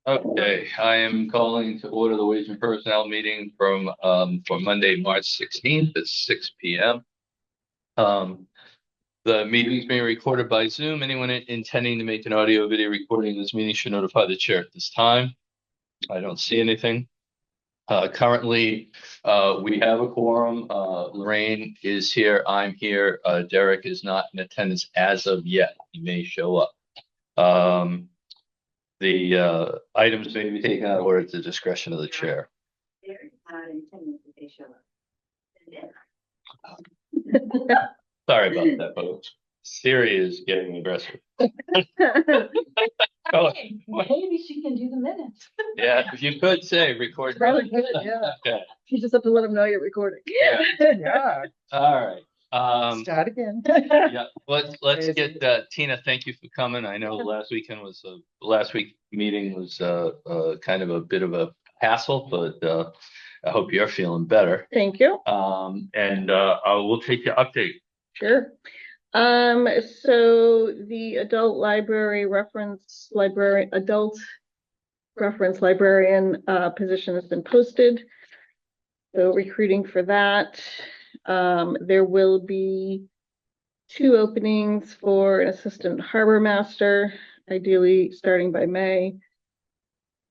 Okay, I am calling to order the Wage and Personnel meeting for Monday, March 16th at 6 p.m. Um, the meeting is being recorded by Zoom. Anyone intending to make an audio video recording of this meeting should notify the chair at this time. I don't see anything. Currently, we have a quorum. Lorraine is here. I'm here. Derek is not in attendance as of yet. He may show up. The items may be taken out of order at the discretion of the chair. Sorry about that, folks. Siri is getting aggressive. Oh, Maybe she can do the minutes. yeah, if you could say record. Probably good, yeah. Okay. You just have to let them know you're recording. Yeah. Yeah, All right. start again. Yeah, let's get Tina. Thank you for coming. I know last week meeting was kind of a bit of a hassle, but I hope you're feeling better. Thank you. And we'll take your update. Sure. So the adult reference librarian position has been posted. So recruiting for that. There will be 2 openings for an assistant harbor master, ideally starting by May.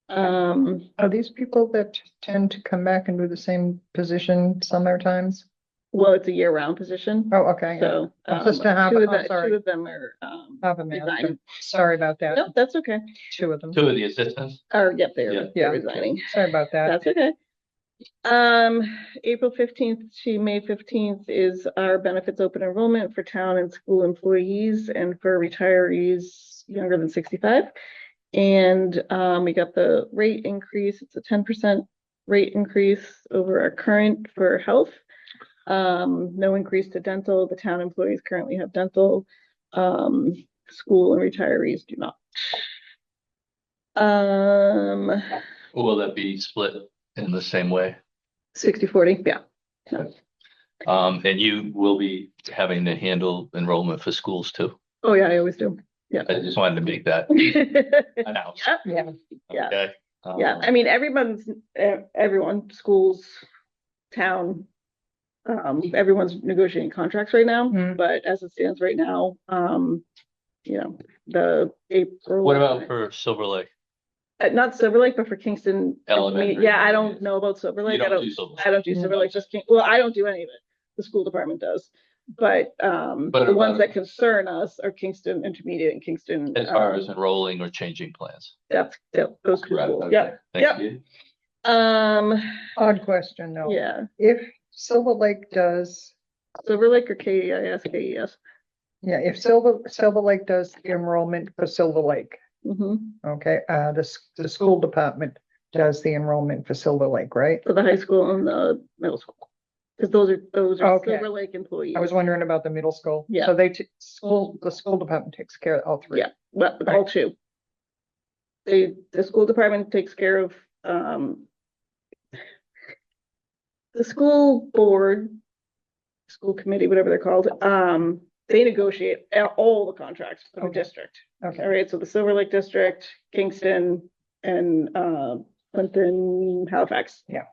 Are these people that tend to come back and do the same position sometimes? Well, it's a year-round position. Oh, okay. So Assistant harbor, sorry. 2 of them are Harbor master. resigning. Sorry about that. Nope, that's okay. 2 of them. 2 of the assistants. Or yep, Yeah. they're resigning. Sorry about that. That's okay. April 15th to May 15th is our benefits open enrollment for town and school employees and for retirees younger than 65. And we got the rate increase. It's a 10% rate increase over our current for health. No increase to dental. The town employees currently have dental. School and retirees do not. Will that be split in the same way? 60-40, yeah. And you will be having to handle enrollment for schools too. Oh yeah, I always do. Yeah. I just wanted to make that announced. Yeah. Yeah. Okay. Yeah. I mean, everyone, schools, town, everyone's negotiating contracts right now, but as it stands right now, the April. What about for Silver Lake? Not Silver Lake, but for Kingston. Elementary. Yeah, I don't know about Silver Lake. I don't do Silver Lake. Well, I don't do any of it. The school department does. But the ones that concern us are Kingston Intermediate and Kingston. As far as enrolling or changing plans. That's those 2 schools. Okay. Yeah. Thank you. Odd question though. Yeah. If Silver Lake does. Silver Lake or KEIS, KES? Yeah, if Silver Lake does the enrollment for Silver Lake. Okay, the school department does the enrollment for Silver Lake, right? For the high school and the middle school. Because those are Okay. Silver Lake employees. I was wondering about the middle school. Yeah. So the school department takes care of all 3. Yeah, well, all 2. The school department takes care of the school board, school committee, whatever they're called. They negotiate all the contracts for the district. Okay. All right. So the Silver Lake District, Kingston, and Clinton, Halifax. Yeah.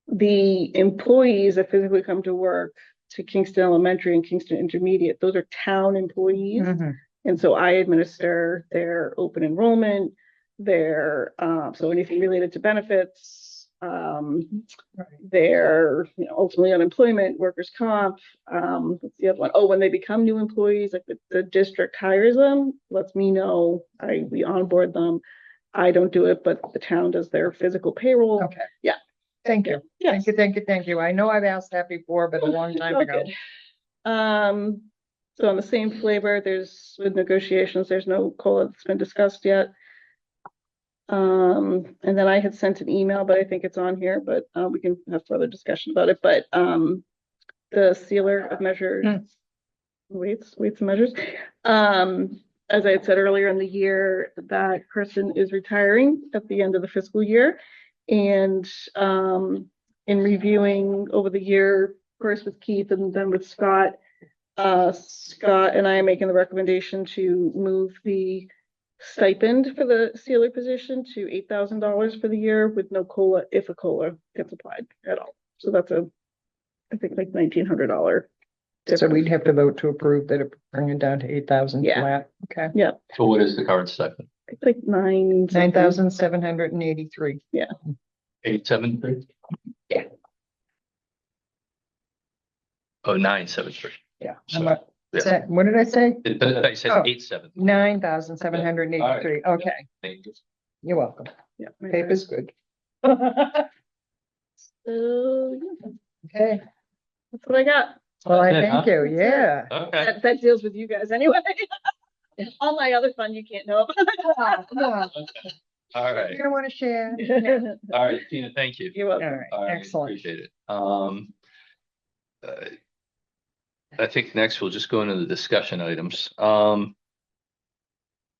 The employees that physically come to work to Kingston Elementary and Kingston Intermediate, those are town employees. And so I administer their open enrollment, their so anything related to benefits, their ultimately unemployment, workers' comp. What's the other one? Oh, when they become new employees, like the district hires them, lets me know. We onboard them. I don't do it, but the town does their physical payroll. Okay. Yeah. Thank you. Yes. Thank you. I know I've asked that before, but a long time ago. So on the same flavor, with negotiations, there's no COLA that's been discussed yet. And then I had sent an email, but I think it's on here, but we can have further discussion about it. But the sealer of measures, weights and measures. As I had said earlier in the year, that person is retiring at the end of the fiscal year. And in reviewing over the year, first with Keith and then with Scott, Scott and I are making the recommendation to move the stipend for the sealer position to $8,000 for the year with no COLA if a COLA gets applied at all. So that's I think like $1,900. So we'd have to vote to approve that, bring it down to 8,000 Yeah. flat. Okay. Yeah, So what is the current stipend? it's like 9,783. 873? Yeah. Oh, 973. Yeah. Sorry. What did I say? I said Oh. 87. 9,783. Okay. Thank you. You're welcome. Yeah. Paper's good. So, yeah, Okay. that's what I got. Well, I That's it, thank huh? you. That's it. Yeah. Okay. That deals with you guys anyway. All my other fun you can't know No, All right. you don't want to share. about. All right, Tina, thank you. You're All welcome. right. All right, Excellent. appreciate it. I think next we'll just go into the discussion items.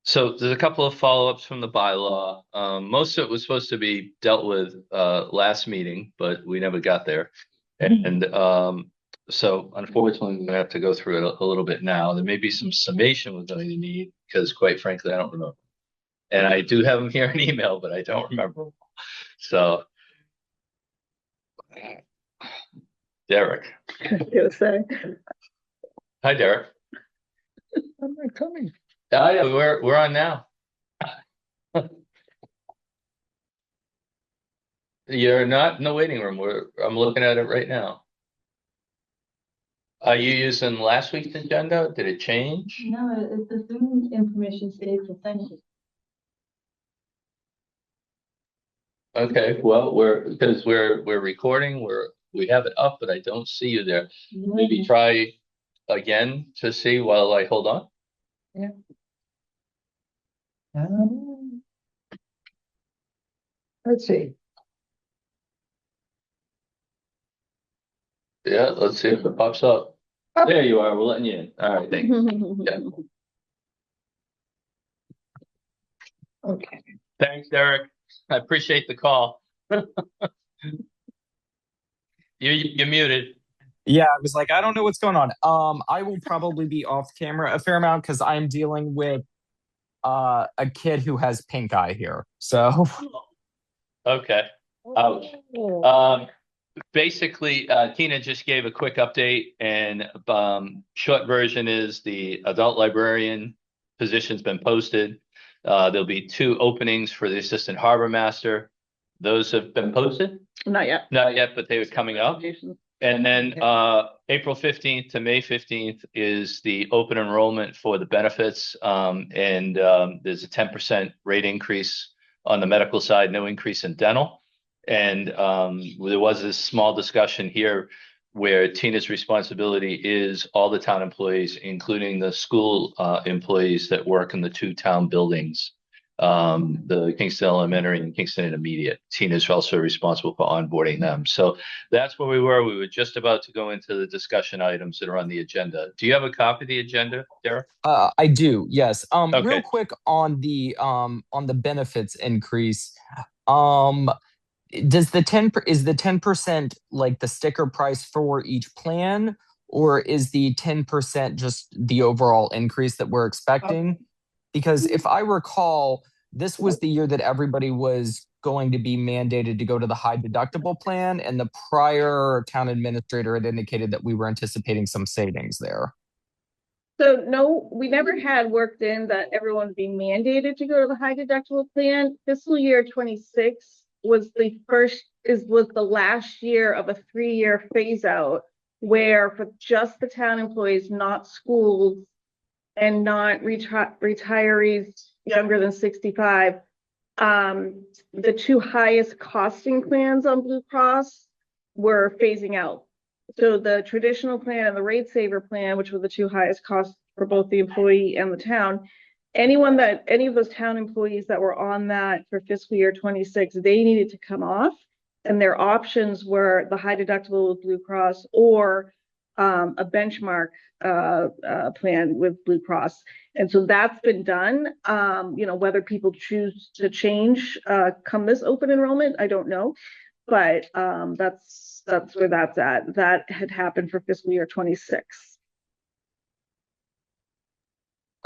So there's a couple of follow-ups from the bylaw. Most of it was supposed to be dealt with last meeting, but we never got there. And so unfortunately, we're gonna have to go through it a little bit now. There may be some summation we're going to need because quite frankly, I don't remember. And I do have them here in email, but I don't remember. So Derek. Gonna say. Hi, Derek. I'm not coming. Yeah, we're on now. You're not in the waiting room. I'm looking at it right now. Are you using last week's agenda? Did it change? No, it's the Zoom information stays the same. Okay, well, because we're recording, we have it up, but I don't see you there. Maybe try again to see while I hold on. Let's see. Yeah, let's see if it pops up. Oh. There you are. We're letting you in. All right, thank you. Yeah. Okay. Thanks, Derek. I appreciate the call. You're muted. Yeah, I was like, I don't know what's going on. I will probably be off camera a fair amount because I'm dealing with a kid who has pink eye here. So Okay. Ouch. Basically, Tina just gave a quick update, and short version is the adult librarian position's been posted. There'll be 2 openings for the assistant harbor master. Those have been posted? Not yet. Not yet, but they were coming up. And then April 15th to May 15th is the open enrollment for the benefits. And there's a 10% rate increase on the medical side, no increase in dental. And there was this small discussion here where Tina's responsibility is all the town employees, including the school employees that work in the 2 town buildings, the Kingston Elementary and Kingston Intermediate. Tina's also responsible for onboarding them. So that's where we were. We were just about to go into the discussion items that are on the agenda. Do you have a copy of the agenda, Derek? I do, yes. Okay. Real quick on the benefits increase. Is the 10% like the sticker price for each plan, or is the 10% just the overall increase that we're expecting? Because if I recall, this was the year that everybody was going to be mandated to go to the high deductible plan, and the prior town administrator had indicated that we were anticipating some savings there. So no, we never had worked in that everyone would be mandated to go to the high deductible plan. Fiscal year 26 was the last year of a 3-year phase out, where for just the town employees, not schools and not retirees younger than 65, the 2 highest costing plans on Blue Cross were phasing out. So the traditional plan and the rate saver plan, which were the 2 highest costs for both the employee and the town, any of those town employees that were on that for fiscal year 26, they needed to come off, and their options were the high deductible with Blue Cross or a benchmark plan with Blue Cross. And so that's been done. Whether people choose to change come this open enrollment, I don't know, but that's where that's at. That had happened for fiscal year 26.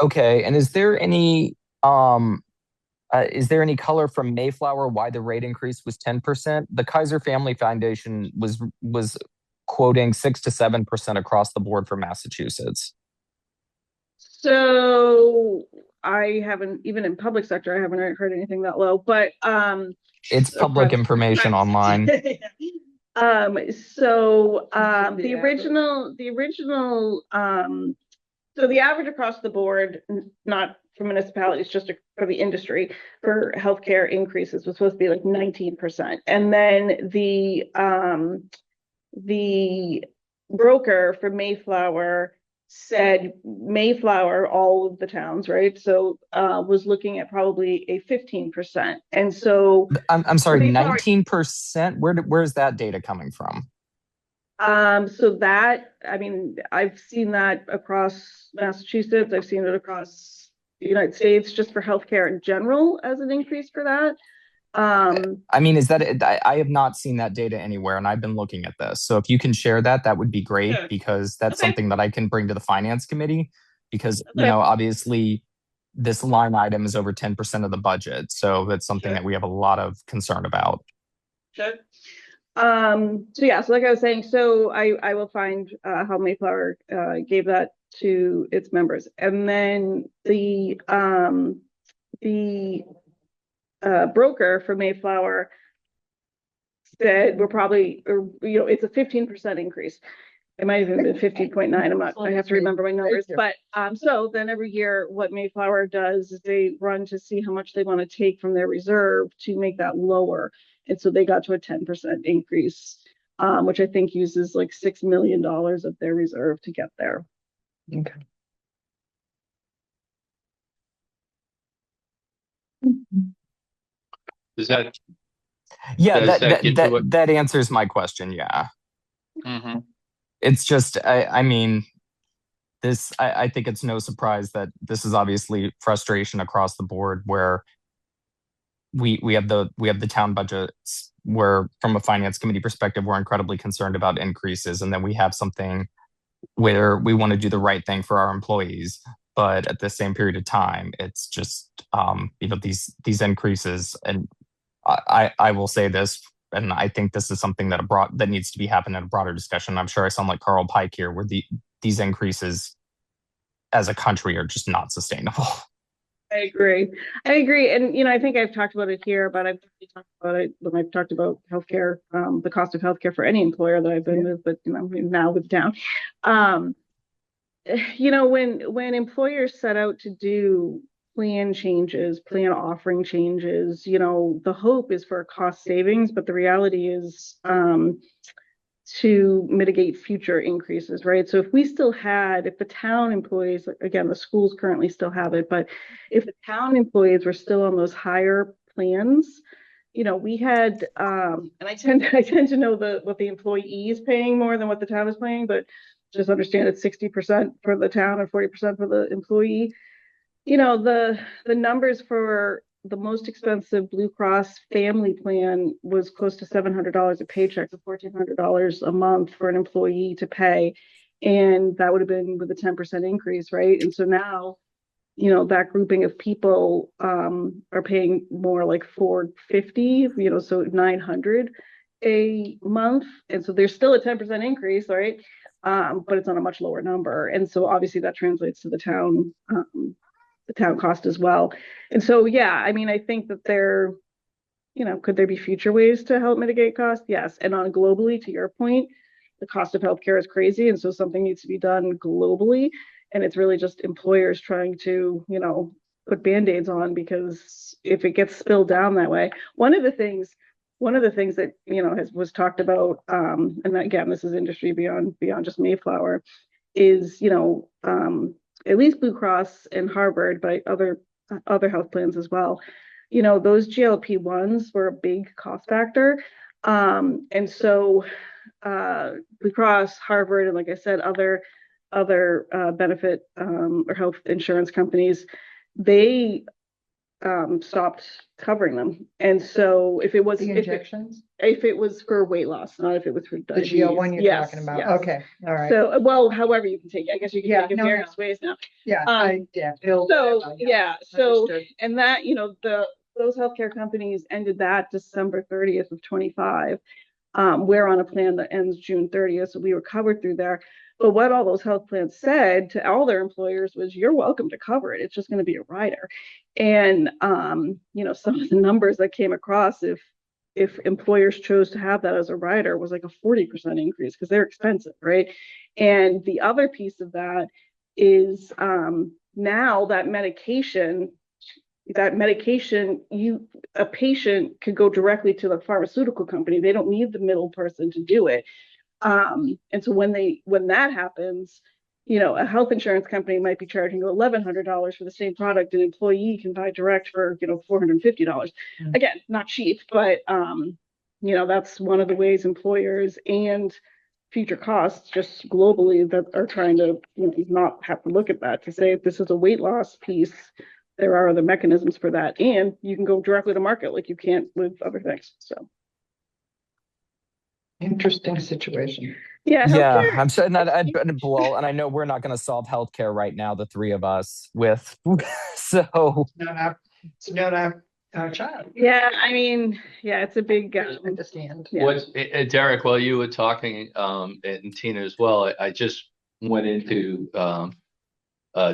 Okay, and is there any Is there any color from Mayflower why the rate increase was 10%? The Kaiser Family Foundation was quoting 6 to 7% across the board for Massachusetts. So I haven't, even in public sector, I haven't heard anything that low, but It's public information online. So the average across the board, not for municipalities, just for the industry, for healthcare increases was supposed to be like 19%. And then the broker for Mayflower said Mayflower, all of the towns, right? So was looking at probably a 15%. And so I'm sorry, 19%. Where's that data coming from? So that, I mean, I've seen that across Massachusetts. I've seen it across the United States just for healthcare in general as an increase for that. I mean, is that I have not seen that data anywhere, and I've been looking at this. So if you can share that, that would be great, Yeah. because that's Okay. something that I can bring to the finance committee, because Okay. obviously this line item is over 10% of the budget. So that's something Sure. that we have a lot of concern about. Sure. So yeah, so like I was saying, so I will find how Mayflower gave that to its members. And then the broker for Mayflower said we're probably, or it's a 15% increase. It might have even been 15.9. I have to remember my numbers. But so then every year what Mayflower does is they run to see how much they want to take from their reserve to make that lower. And so they got to a 10% increase, which I think uses like $6 million of their reserve to get there. Okay. Does that? Yeah, Does that get to what? that answers my question. Yeah. Mm-hmm. It's just, I mean, I think it's no surprise that this is obviously frustration across the board, where we have the town budgets where, from a finance committee perspective, we're incredibly concerned about increases, and then we have something where we want to do the right thing for our employees, but at the same period of time, it's just these increases. And I will say this, and I think this is something that needs to be happening in a broader discussion. I'm sure I sound like Carl Pike here, where these increases as a country are just not sustainable. I agree. And, I think I've talked about it here, but I've talked about it when I've talked about healthcare, the cost of healthcare for any employer that I've been with, but, now with town. When employers set out to do plan changes, plan offering changes, the hope is for cost savings, but the reality is, to mitigate future increases, right? So if the town employees, again, the schools currently still have it, but if the town employees were still on those higher plans, we had, and I tend to know what the employee is paying more than what the town is paying, but just understand it's 60% for the town and 40% for the employee. The numbers for the most expensive Blue Cross family plan was close to $700 a paycheck, to $1,400 a month for an employee to pay. And that would have been with a 10% increase, right? And so now, that grouping of people are paying more like $450, so $900 a month. And so there's still a 10% increase, right? But it's on a much lower number. And so obviously that translates to the town cost as well. And so, yeah, I mean, I think that could there be future ways to help mitigate costs? Yes. And on globally, to your point, the cost of healthcare is crazy. And so something needs to be done globally. And it's really just employers trying to, put Band-Aids on, because if it gets spilled down that way, one of the things that, was talked about, and again, this is industry beyond just Mayflower, is, at least Blue Cross and Harvard, but other health plans as well. Those GLP-1s were a big cost factor. And so Blue Cross, Harvard, and like I said, other benefit or health insurance companies, they stopped covering them. And so if it was, The injections, if it was for weight loss, not if it was for the diabetes. GL1 you're Yes, talking about, yes. okay, all right. So, well, however you can take it, I guess you can Yeah, take it no, various ways now. Yeah, So, yeah, so, understood. and that, those healthcare companies ended that December 30th of 25. We're on a plan that ends June 30th, so we were covered through there. But what all those health plans said to all their employers was, you're welcome to cover it. It's just going to be a rider. And, some of the numbers that came across, if employers chose to have that as a rider, was like a 40% increase because they're expensive, right? And the other piece of that is now that medication, a patient could go directly to the pharmaceutical company. They don't need the middle person to do it. And so when that happens, a health insurance company might be charging you $1,100 for the same product. An employee can buy direct for, $450. Again, not cheap, but, that's one of the ways employers and future costs just globally that are trying to not have to look at that to say if this is a weight loss piece, there are other mechanisms for that. And you can go directly to market like you can't with other things. So. Interesting situation. Yeah, Yeah, I'm sure. And I know we're not going to solve healthcare right now, the three of us. So It's not our child. Yeah, I mean, yeah, it's a big. Understand. Yeah. Derek, while you were talking, and Tina as well, I just went into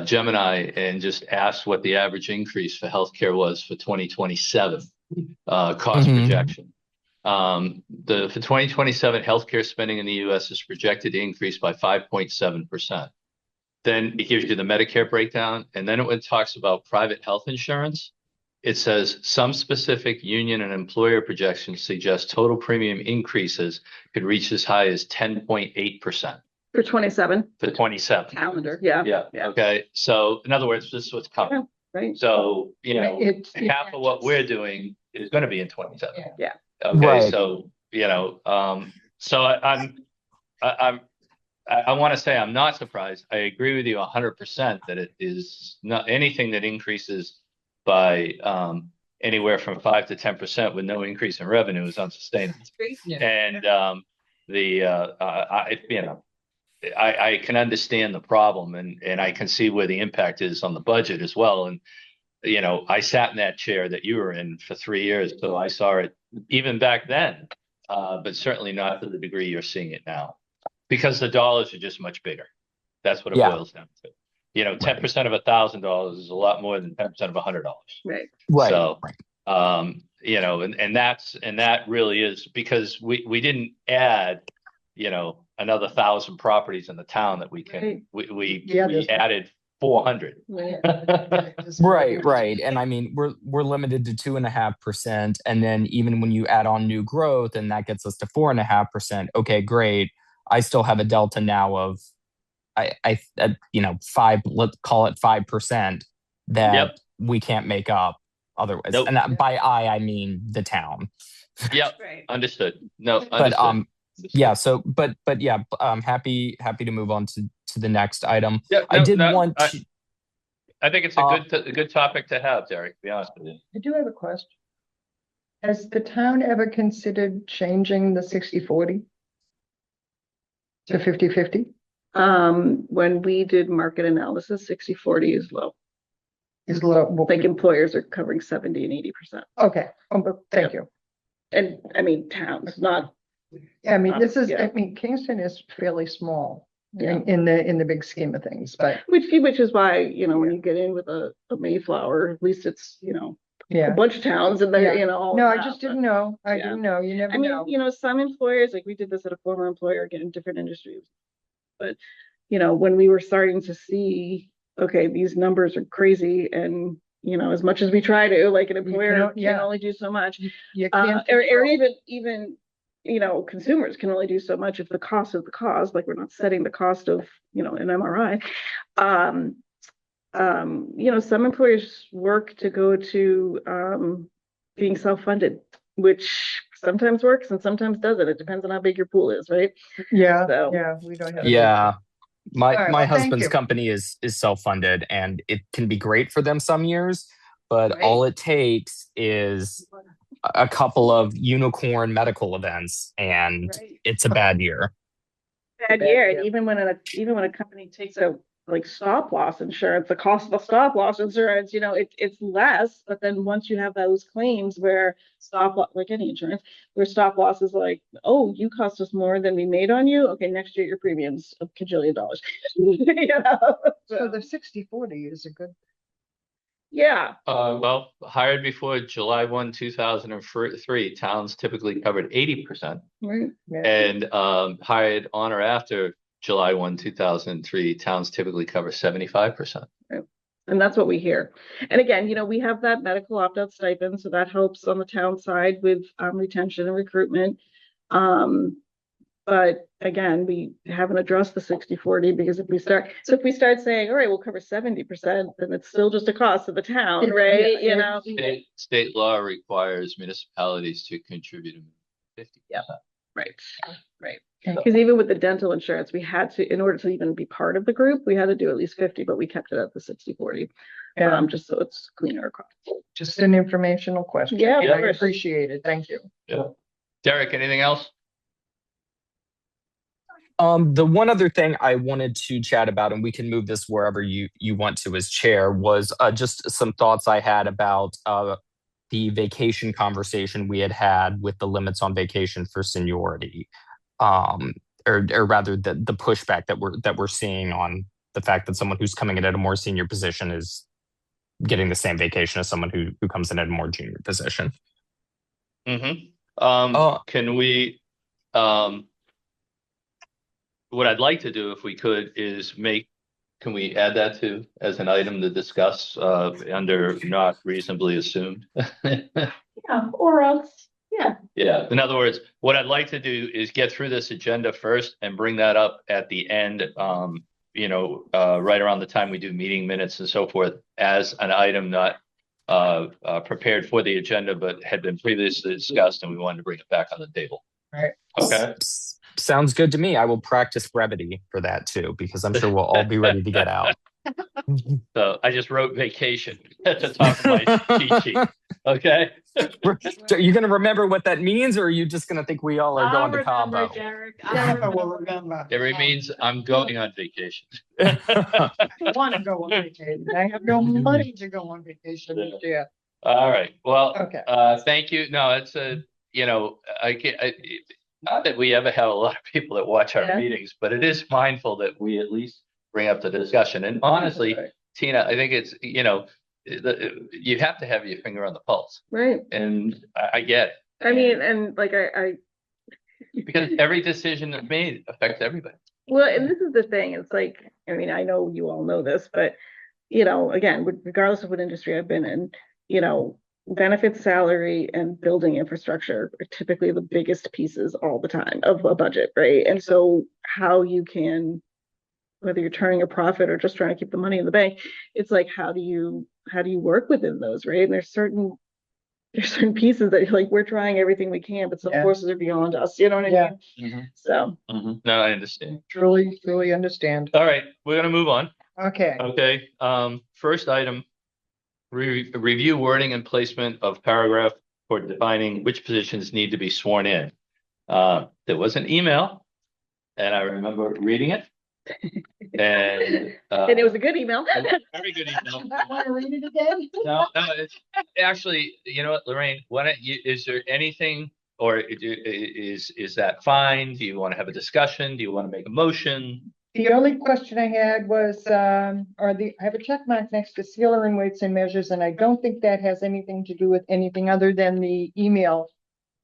Gemini and just asked what the average increase for healthcare was for 2027 cost projection. For 2027, healthcare spending in the U.S. is projected to increase by 5.7%. Then it gives you the Medicare breakdown, and then it talks about private health insurance. It says some specific union and employer projections suggest total premium increases could reach as high as 10.8%. For 27. For 27. Calendar, yeah. Yeah. Okay. So in other words, this is what's coming. Yeah, right. So, half of what we're doing is going to be in 27. Yeah. Okay. Right. So, so I want to say I'm not surprised. I agree with you 100% that it is not anything that increases by anywhere from 5 to 10% with no increase in revenue is unsustainable. And I can understand the problem and I can see where the impact is on the budget as well. And I sat in that chair that you were in for 3 years, so I saw it even back then, but certainly not to the degree you're seeing it now, because the dollars are just much bigger. That's what it boils down to. 10% of $1,000 is a lot more than 10% of $100. Right. So, and that really is because we didn't add, another 1,000 properties in the town that we can. Right. We added 400. Right. And I mean, we're limited to 2.5%. And then even when you add on new growth and that gets us to 4.5%, okay, great. I still have a delta now of, five, let's call it 5% that we can't make up otherwise. Nope. And by I mean the town. Yep. Right. Understood. No, but understood. Yeah. So, but yeah, I'm happy to move on to the next item. Yeah, I think it's a good topic to have, Derek, to be honest with you. I do have a question. Has the town ever considered changing the 60/40 to 50/50? When we did market analysis, 60/40 is low. Is low. Like employers are covering 70 and 80%. Okay. Thank you. And I mean, towns, not. I mean, Kingston is fairly small in the big scheme of things, but which is why, when you get in with a Mayflower, at least it's, a bunch of towns and they're, all. No, I just didn't know. I didn't know. You never know. Some employers, like we did this at a former employer, again, different industries. But, when we were starting to see, okay, these numbers are crazy and, as much as we try to, like an employer can only do so much. You can't or even consumers can only do so much if the cost of the cause, like we're not setting the cost of, an MRI. Some employers work to go to being self-funded, which sometimes works and sometimes doesn't. It depends on how big your pool is, right? Yeah. So, yeah, we don't have. Yeah. My All right, husband's company is self-funded and it can be great for them some years, but Right. all it takes is a couple of unicorn medical events, and Right. it's a bad year. Bad year, and even when a company takes out like stop loss insurance, the cost of the stop loss insurance, it's less, but then once you have those claims where like any insurance, where stop loss is like, oh, you cost us more than we made on you. Okay, next year your premium's a cajillion dollars. So the 60/40 is a good, Yeah. Well, hired before July 1, 2003, towns typically covered 80%. Right. yeah, And hired on or after July 1, 2003, towns typically cover 75%. And that's what we hear. And again, we have that medical opt-out stipend, so that helps on the town side with retention and recruitment. But again, we haven't addressed the 60/40 because if we start saying, all right, we'll cover 70%, then it's still just a cost of the town, right? State law requires municipalities to contribute 50%. Yeah. Right. Because even with the dental insurance, we had to, in order to even be part of the group, we had to do at least 50, but we kept it at the 60/40. Just so it's cleaner across. just an informational question. Yeah, I of course. appreciate it. Thank you. Yeah. Derek, anything else? The one other thing I wanted to chat about, and we can move this wherever you want to as chair, was just some thoughts I had about the vacation conversation we had with the limits on vacation for seniority, or rather the pushback that we're seeing on the fact that someone who's coming in at a more senior position is getting the same vacation as someone who comes in at a more junior position. Can we? What I'd like to do, if we could, is can we add that to as an item to discuss under not reasonably assumed? Yeah, or else, yeah. Yeah. In other words, what I'd like to do is get through this agenda first and bring that up at the end, right around the time we do meeting minutes and so forth, as an item not prepared for the agenda, but had been previously discussed, and we wanted to bring it back on the table. Right. Okay. Sounds good to me. I will practice brevity for that too, because I'm sure we'll all be ready to get out. So I just wrote vacation at the top of my cheat sheet. Okay. Are you going to remember what that means, or are you just going to think we all are going to Cabo? Derek. We'll remember. It means I'm going on vacation. I want to go on vacation. I have no money to go on vacation this year. All right. Well, Okay. Thank you. No, it's not that we ever have a lot of people that watch our meetings, but it is mindful that we at least bring up the discussion. And honestly, Tina, I think it's, you have to have your finger on the pulse. Right. And I get it. I mean, and like because every decision that's made affects everybody. well, and this is the thing. It's like, I mean, I know you all know this, but again, regardless of what industry I've been in, benefits, salary, and building infrastructure are typically the biggest pieces all the time of a budget, right? And so how you can, whether you're turning a profit or just trying to keep the money in the bank, it's like, how do you work within those, right? And there's certain pieces that you're like, we're trying everything we can, but some forces are beyond us, you know what I mean? Mm-hmm. So No, I understand. Truly understand. All right, we're gonna move on. Okay. Okay. First item. Review wording and placement of paragraph for defining which positions need to be sworn in. There was an email, and I remember reading it. And it was a good email. Very good email. I want to read it again. No, it's actually, you know what, Lorraine, is there anything, or is that fine? Do you want to have a discussion? Do you want to make a motion? The only question I had was, I have a check mark next to sealer and weights and measures, and I don't think that has anything to do with anything other than the email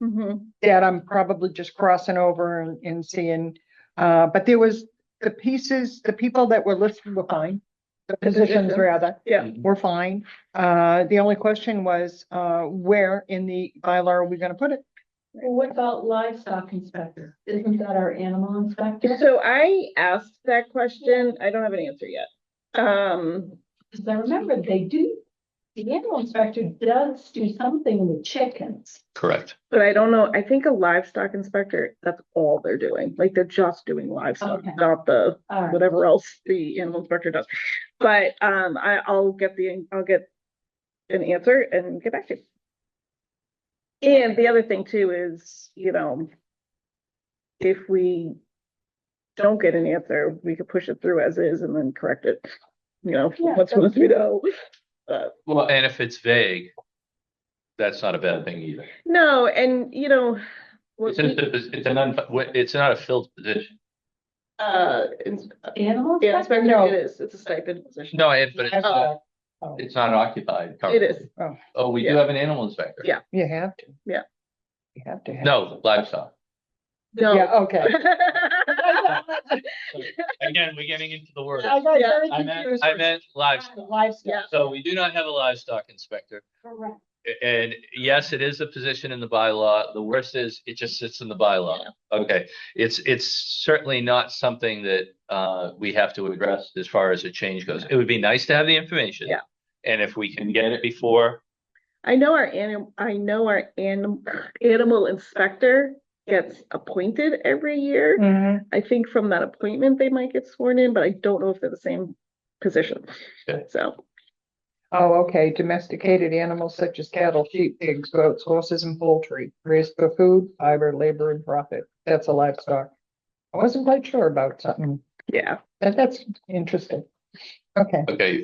that I'm probably just crossing over and seeing. But there was the people that were listed were fine. The positions rather, were fine. The only question was, where in the bylaw are we going to put it? Well, what about livestock inspector? Isn't that our animal inspector? So I asked that question. I don't have an answer yet. Because I remember the animal inspector does do something with chickens. Correct. But I don't know. I think a livestock inspector, that's all they're doing. Like they're just doing livestock, not the whatever else the animal inspector does. But I'll get an answer and get back to you. And the other thing too is, if we don't get an answer, we could push it through as is and then correct it, Yeah, once we know. Well, and if it's vague, that's not a bad thing either. No, and what It's not a filled position. Animal yeah, inspector? inspector, No. it is, it's a stipend position. No, but Oh, it's not occupied It currently. is, Oh, we do Yeah. have an animal inspector. Yeah. you have to. Yeah. You have to have. No, livestock. no. Yeah, okay. Again, we're getting into the word. I got Yeah. very I confused. meant livestock. Livestock. Yeah. So we do not have a livestock inspector. Correct. And yes, it is a position in the bylaw. The worst is it just sits in the bylaw. Okay, it's certainly not something that we have to address as far as a change goes. It would be nice to have the information. Yeah. And if we can get it before, I know our animal inspector gets appointed every year. Mhm. I think from that appointment, they might get sworn in, but I don't know if they're the same position. Okay. So, Oh, okay, domesticated animals such as cattle, sheep, pigs, goats, horses, and poultry, raised for food, fiber, labor, and profit. That's a livestock. I wasn't quite sure about something. yeah, That's interesting. Okay, okay,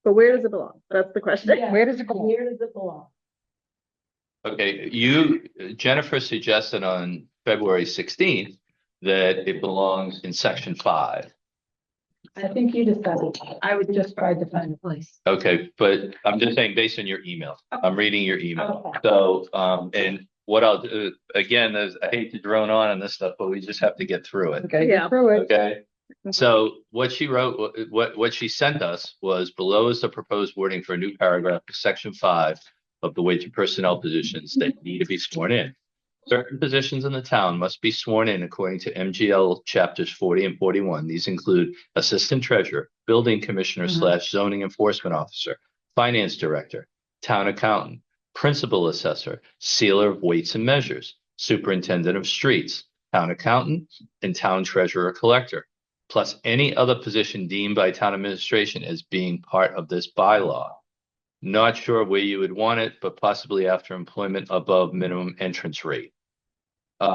but where does it belong? That's the question. Yeah. where does it go? Where does it belong? okay, Jennifer suggested on February 16th that it belongs in section 5. I think you decided. I would just try to find a place. Okay, but I'm just saying based on your email. I'm reading your email. Okay. So, and what I'll do, again, is I hate to drone on this stuff, but we just have to get through it. Okay, Yeah. get through it. Okay, so what she wrote, what she sent us was below is the proposed wording for a new paragraph, section 5 of the wage and personnel positions that need to be sworn in. Certain positions in the town must be sworn in according to MGL chapters 40 and 41. These include assistant treasurer, building commissioner / zoning enforcement officer, finance director, town accountant, principal assessor, sealer of weights and measures, superintendent of streets, town accountant, and town treasurer collector, plus any other position deemed by town administration as being part of this bylaw. Not sure where you would want it, but possibly after employment above minimum entrance rate. In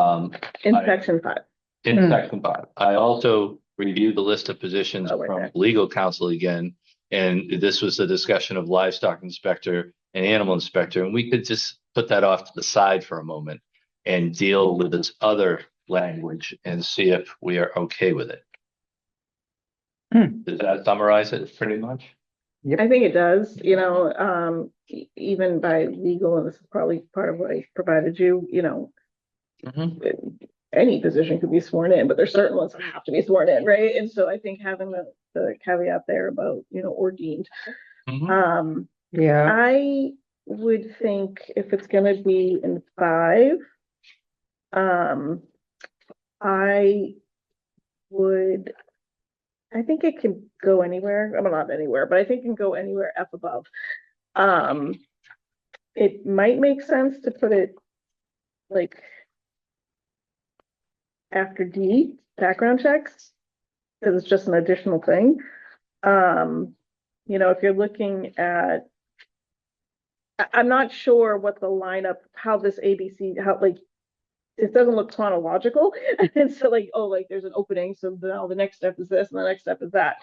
I- section 5. In section 5. I also reviewed the list of positions Oh, right from there. legal counsel again. And this was the discussion of livestock inspector and animal inspector. And we could just put that off to the side for a moment and deal with this other language and see if we are okay with it. Does that summarize it pretty much? I think it does, even by legal, and this is probably part of what I provided you, any position could be sworn in, but there's certain ones that have to be sworn in, right? And so I think having the caveat there about, or deemed. Yeah, I would think if it's gonna be in 5, I think it can go anywhere. I mean, not anywhere, but I think it can go anywhere F above. It might make sense to put it like after D, background checks, because it's just an additional thing. If you're looking at, I'm not sure what the lineup, how this ABC, it doesn't look chronological. And so there's an opening. So now the next step is this and the next step is that.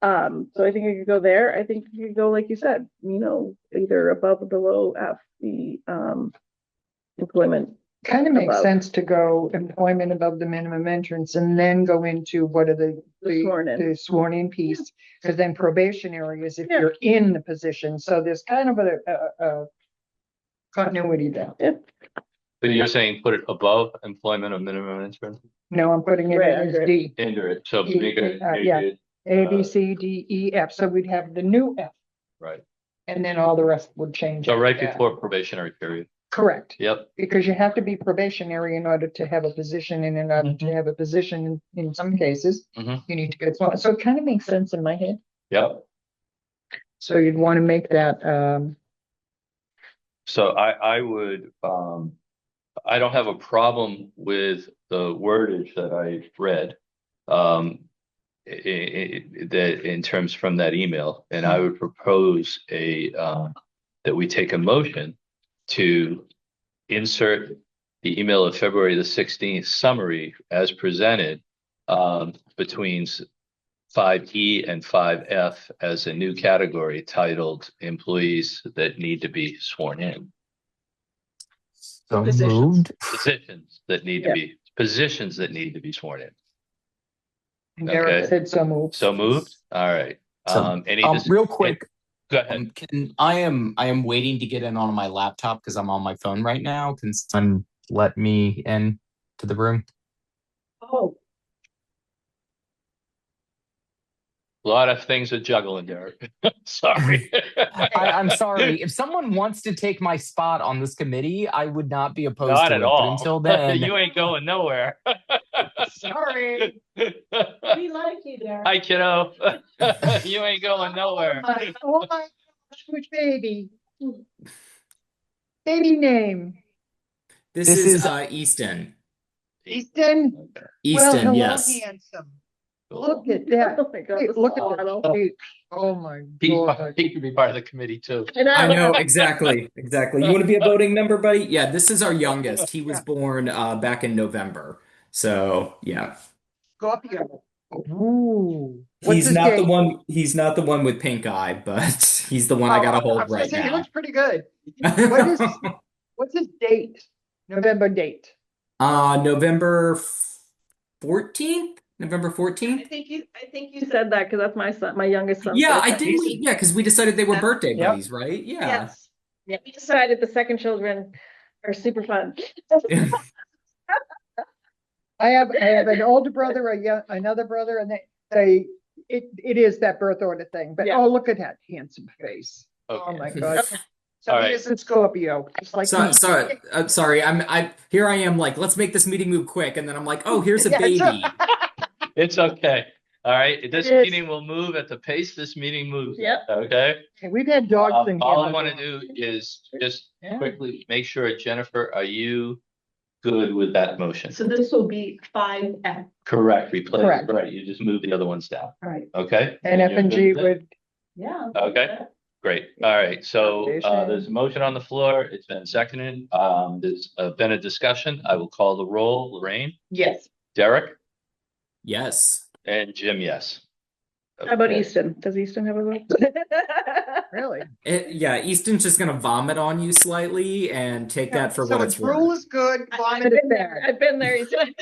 So I think you could go there. I think you could go, like you said, either above or below F, the employment. kind of makes above. sense to go employment above the minimum entrance and then go into what are the Sworn in. the sworn in piece. Because then probationary is if Yeah. you're in the position. So there's kind of a continuity there. So you're saying put it above employment of minimum entrance? No, I'm putting it Right, as I D, Enter it. So E, make it, yeah. make it, A, B, C, D, E, F. So we'd have the new F right. and then all the rest would change. So right after that. before probationary period. Correct. Yep. Because you have to be probationary in order to have a position and in order to have a position in some cases, Mhm. you need to get sworn. So it kind of makes sense in my head. Yep. So you'd want to make that, So I would, I don't have a problem with the wordage that I read. That in terms from that email, and I would propose a that we take a motion to insert the email of February the 16th summary as presented between 5E and 5F as a new category titled employees that need to be sworn in. So Positions. moved. Positions that need to be sworn in. And Derek Okay. said so moved. So moved. All right. So, Any real quick, go ahead. I am waiting to get in on my laptop because I'm on my phone right now. Can someone let me in to the room? Oh, A lot of things are juggling, Derek. Sorry. I'm sorry. If someone wants to take my spot on this committee, I would not be opposed Not to at it. But all. until then, You ain't going nowhere. Sorry. we like you there. Hi, kiddo. You ain't going nowhere. Oh my gosh, which baby? Baby name? This This is is- Easton. Easton? Well, Easton, hello, yes. handsome. Look at that. Oh my God, Hey, the look at swaddle. that. Hey, oh my God. He could be part of the committee too. I know, exactly. You want to be a voting member, buddy? Yeah, this is our youngest. He was born back in November. So, yeah. Go up here. Ooh. What's He's his not the date? one the one with pink eye, but he's the one I gotta I hold was gonna right say, He now. looks pretty good. What is- What's his date? November date. November 14th? November I 14th? think you said that because that's my son, my youngest son. Yeah, I did. Yeah, because we decided they were birthday Yep. buddies, right? Yeah. Yes. Yeah, we decided the second children are super fun. I have an older brother, another brother, and it is that birth order thing, but Yeah. oh, look at that handsome face. Oh Okay. my God. All Somebody right. is a Scorpio, just like me. Sorry. I'm here. I am like, let's make this meeting move quick, and then I'm like, oh, here's a Yeah, it's baby. It's okay. All right. This It is. meeting will move at the pace this meeting moves. Yep. Okay. Okay, we've had dogs in here. All I want to do is just Yeah. quickly make sure, Jennifer, are you good with that motion? So this will be 5F. Correct. Replace. Correct. Right. You just move the other ones down. All right. Okay. And F you're and good G with it? would, Yeah. Okay. Great. All right. So Foundation. there's a motion on the floor. It's been seconded. There's been a discussion. I will call the roll. Lorraine, yes. Derek, Yes. and Jim, yes. How about Okay. Easton? Does Easton have a vote? Really? Yeah, Easton's just gonna vomit on you slightly and take that for So what it's drool worth. is good, I've vomit is been there. bad. I've been there. Easton.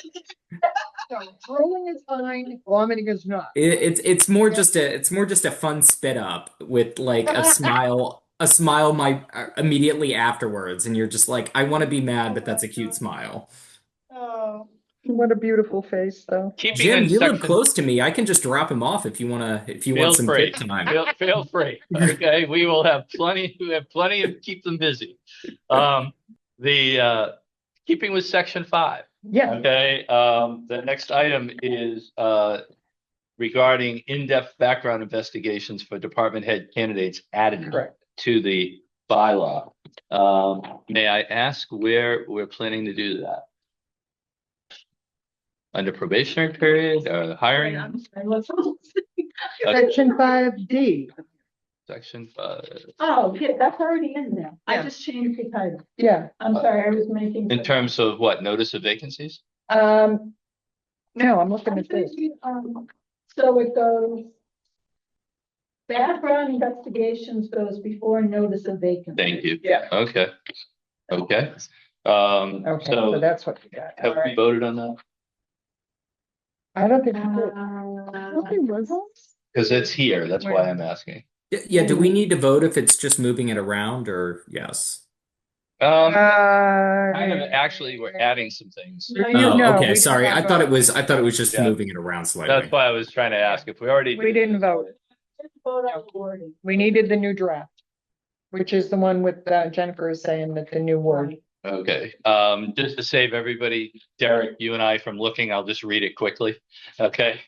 So drooling is fine, vomiting is not. It's more just a fun spit up with like a smile immediately afterwards, and you're just like, I want to be mad, but that's a cute smile. Oh, what a beautiful face, though. Keeping Jim, in you live section, close to me. I can just drop him off if you feel want some free. kid time. Feel free. Okay. We have plenty to keep them busy. Keeping with section 5. Yeah, Okay, the next item is regarding in-depth background investigations for department head candidates added correct. to the bylaw. May I ask where we're planning to do that? Under probationary period, hiring, Section 5D. section 5, Oh, yeah, that's already in there. I Yeah. just changed the title. Yeah. I'm sorry, I was making. in terms of what, notice of vacancies? No, I'm looking at this. So it goes. Background investigations goes before notice of vacancy. Thank you. Yeah. Okay. Okay, so So that's what we got. have we voted on that? I don't think we did. Because it's here, that's why I'm asking. Yeah, do we need to vote if it's just moving it around, or yes? Kind Kind of, actually, we're adding some things. Oh, okay. Sorry, I thought it was just Yeah. moving it around slightly. That's why I was trying to ask if we already. We didn't vote. Just vote on the wording. We needed the new draft, which is the one with Jennifer is saying that the new word. Okay, just to save everybody, Derek, you and I from looking, I'll just read it quickly. Okay.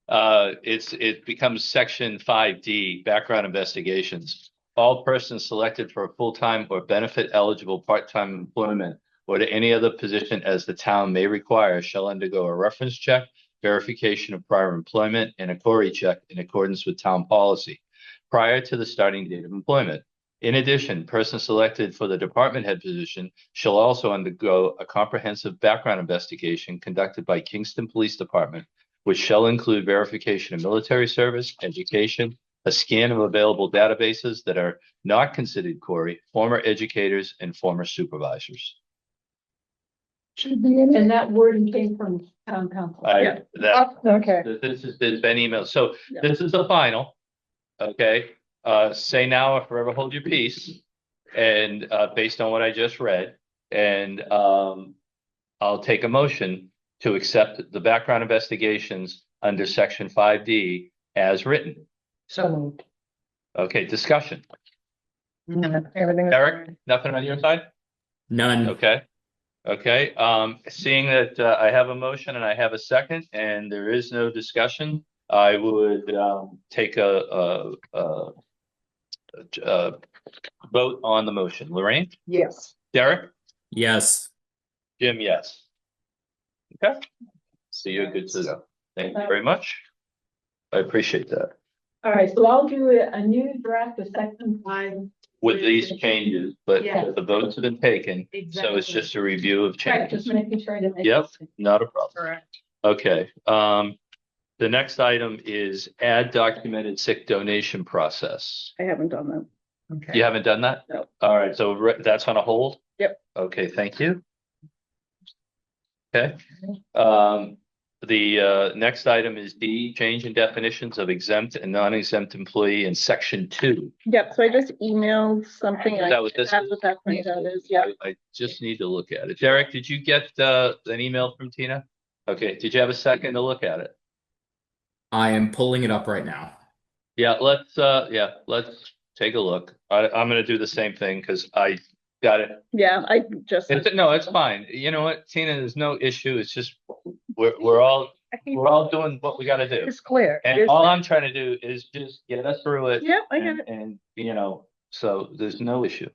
It becomes section 5D, background investigations. All persons selected for a full-time or benefit eligible part-time employment or to any other position as the town may require shall undergo a reference check, verification of prior employment, and a query check in accordance with town policy prior to the starting date of employment. In addition, persons selected for the department head position shall also undergo a comprehensive background investigation conducted by Kingston Police Department, which shall include verification of military service, education, a scan of available databases that are not considered Corey, former educators, and former supervisors. Should be in. And that wording came from town council. Okay. This has been emailed. So Yeah. this is the final. Okay. Say now or forever hold your peace. And based on what I just read, and I'll take a motion to accept the background investigations under section 5D as written. So moved. Okay, discussion. Everything. is Eric, fine. nothing on your side? None. Okay. Okay. Seeing that I have a motion and I have a second and there is no discussion, I would take a vote on the motion. Lorraine? Yes. Derek? Yes. Jim, yes. Okay. See you. Good to go. Thank you very much. I appreciate that. All right, so I'll do a new draft of section 5. With these changes, but Yeah. the votes have been taken, so Exactly. it's just a review of Right, changes. just making sure to make. Yep, not a problem. Correct. Okay, the next item is add documented sick donation process. I haven't done that. Okay. You haven't done that? No. All right, so that's on a hold? Yep. Okay, thank you. Okay. The next item is D, change in definitions of exempt and non-exempt employee in section 2. Yep, so I just emailed something. Is that what this That's is? what that printout is, yeah. I just need to look at it. Derek, did you get an email from Tina? Okay, did you have a second to look at it? I am pulling it up right now. Yeah, let's take a look. I'm gonna do the same thing because I got it. Yeah, I just. No, it's fine. You know what, Tina, there's no issue. It's just we're all doing what we gotta do. It's clear. And all I'm trying to do is just get us through it. Yep, I get it. And so there's no issue.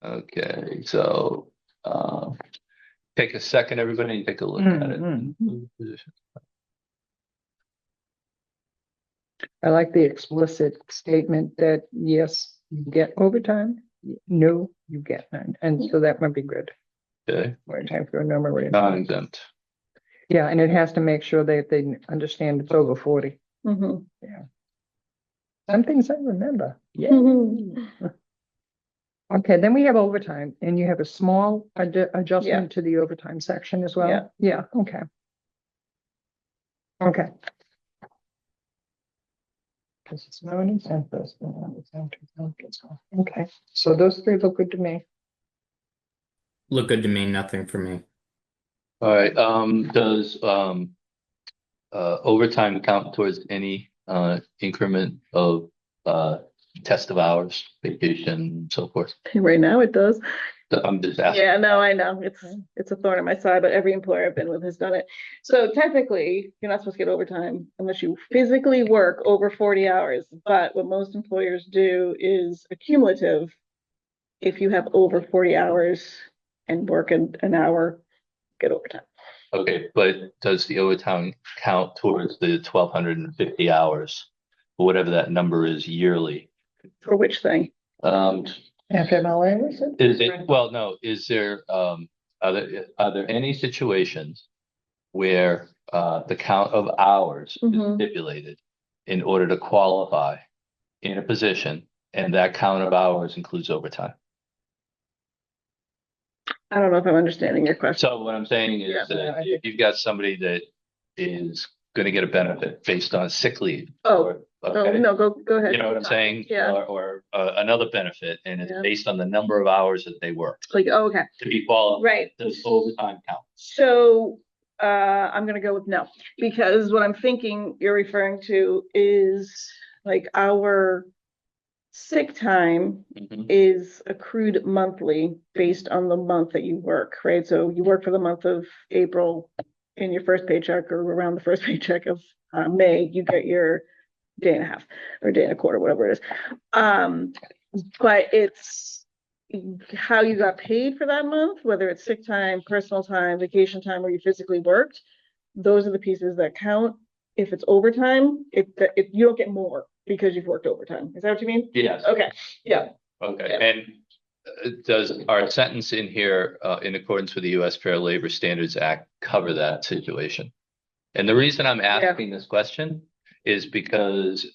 Okay, so take a second, everybody, and take a look at it. I like the explicit statement that yes, you get overtime. No, you get none. And so that might be good. Okay, More time for a number. non-exempt. Yeah, and it has to make sure that they understand it's over 40. Mhm. Some things I remember. Yeah. Mhm. Okay, then we have overtime and you have a small adjustment to the overtime section as well. Yeah. Yeah, okay. Okay. Because it's no incentive. Okay, so those three look good to me. Look good to me, nothing for me. All right, does overtime count towards any increment of test of hours, vacation, so forth? Right now it does. I'm just asking. Yeah, no, I know. It's a thorn in my side, but every employer I've been with has done it. So technically, you're not supposed to get overtime unless you physically work over 40 hours. But what most employers do is accumulative. If you have over 40 hours and work an hour, get overtime. Okay, but does the overtime count towards the 1,250 hours, or whatever that number is yearly? For which thing? FMLA, was it? Is it, well, no, is there, are there any situations where the count of hours is Mhm. stipulated in order to qualify in a position, and that count of hours includes overtime? I don't know if I'm understanding your question. So what I'm saying is Yeah. that if you've got somebody that is gonna get a benefit based on sick leave. Oh, Okay, no, go ahead. you know what I'm saying? Yeah. Or another benefit, and it's Yeah. based on the number of hours that they work Like, oh, okay, to be qualified. right. Does overtime count? So, I'm gonna go with no, because what I'm thinking you're referring to is like our sick time Mhm. is accrued monthly based on the month that you work, right? So you work for the month of April in your first paycheck or around the first paycheck of May, you get your day and a half or day and a quarter, whatever it is. But it's how you got paid for that month, whether it's sick time, personal time, vacation time, where you physically worked. Those are the pieces that count. If it's overtime, if you don't get more because you've worked overtime. Is that what you mean? Yes. Okay, yeah. Okay, and does our sentence in here, in accordance with the U.S. Fair Labor Standards Act, cover that situation? And the reason I'm asking this question is because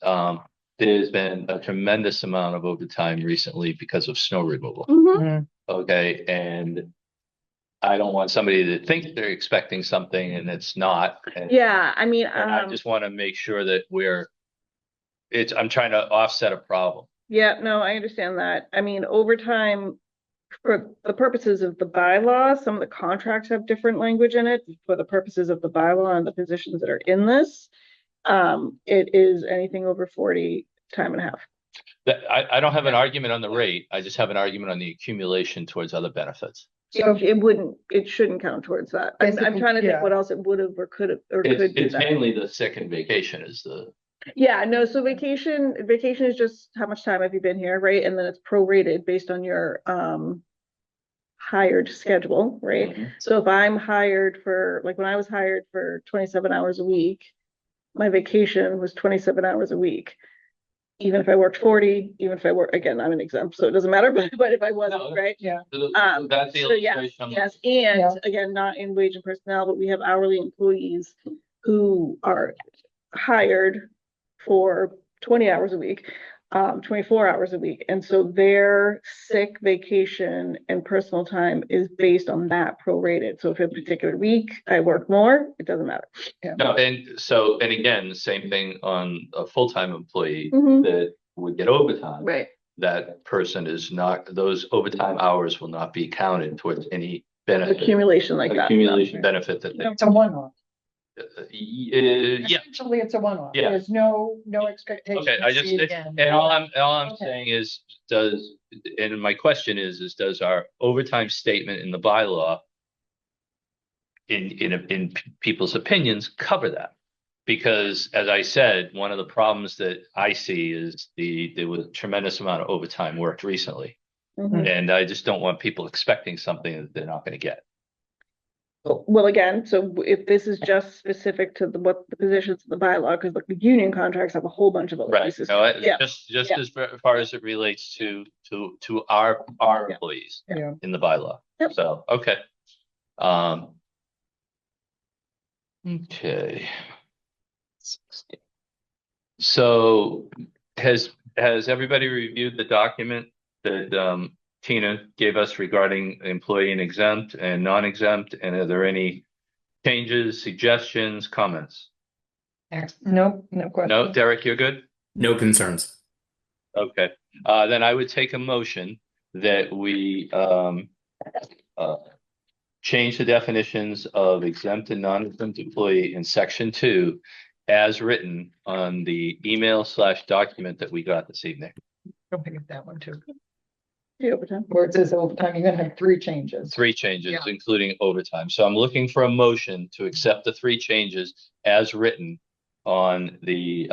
there's been a tremendous amount of overtime recently because of snow removal. Mhm. Okay, and I don't want somebody to think they're expecting something and it's not. Yeah, I mean, And I just want to make sure that I'm trying to offset a problem. yeah, no, I understand that. I mean, overtime, for the purposes of the bylaw, some of the contracts have different language in it. For the purposes of the bylaw and the positions that are in this, it is anything over 40 time and a half. I don't have an argument on the rate. I just have an argument on the accumulation towards other benefits. So It shouldn't count towards that. I'm trying to think Yeah. what else it would have or could have or It's, could do it's that. mainly the sick and vacation is the, Yeah, no, so vacation is just how much time have you been here, right? And then it's prorated based on your hired schedule, right? So if I'm hired for, like when I was hired for 27 hours a week, my vacation was 27 hours a week. Even if I worked 40, even if I work, again, I'm an exempt, so it doesn't matter, but if I wasn't, No, right? Yeah. that's the So yes, illustration. yes, Yeah. and again, not in wage and personnel, but we have hourly employees who are hired for 20 hours a week, 24 hours a week. And so their sick, vacation, and personal time is based on that prorated. So if a particular week I work more, it doesn't matter. No, and again, the same thing on a full-time employee Mhm. that would get overtime. Right. That person is not, those overtime hours will not be counted towards any benefit. Accumulation like that. no. Accumulation benefit that they, It's a one-off. yeah. Essentially, it's a one-off. Yeah. There's no expectation Okay, I to just, see it again. and all I'm Okay. saying is, and my question is does our overtime statement in the bylaw in people's opinions cover that? Because as I said, one of the problems that I see is there was a tremendous amount of overtime worked recently. Mhm. And I just don't want people expecting something that they're not going to get. Well, again, so if this is just specific to what the positions in the bylaw, because the union contracts have a whole bunch of other Right. pieces. No, Yeah. just Yeah. as far as it relates to our Yeah. employees Yeah. in the bylaw. Yep. So, okay. Okay. So has everybody reviewed the document that Tina gave us regarding employee and exempt and non-exempt? And are there any changes, suggestions, comments? Nope, no question. No, Derek, you're good? No concerns. Okay, then I would take a motion that we change the definitions of exempt and non-exempt employee in section 2 as written on the email/document that we got this evening. Don't pick up that one too. The overtime. Where it says overtime, you're gonna have 3 changes. 3 changes, Yeah. including overtime. So I'm looking for a motion to accept the 3 changes as written on the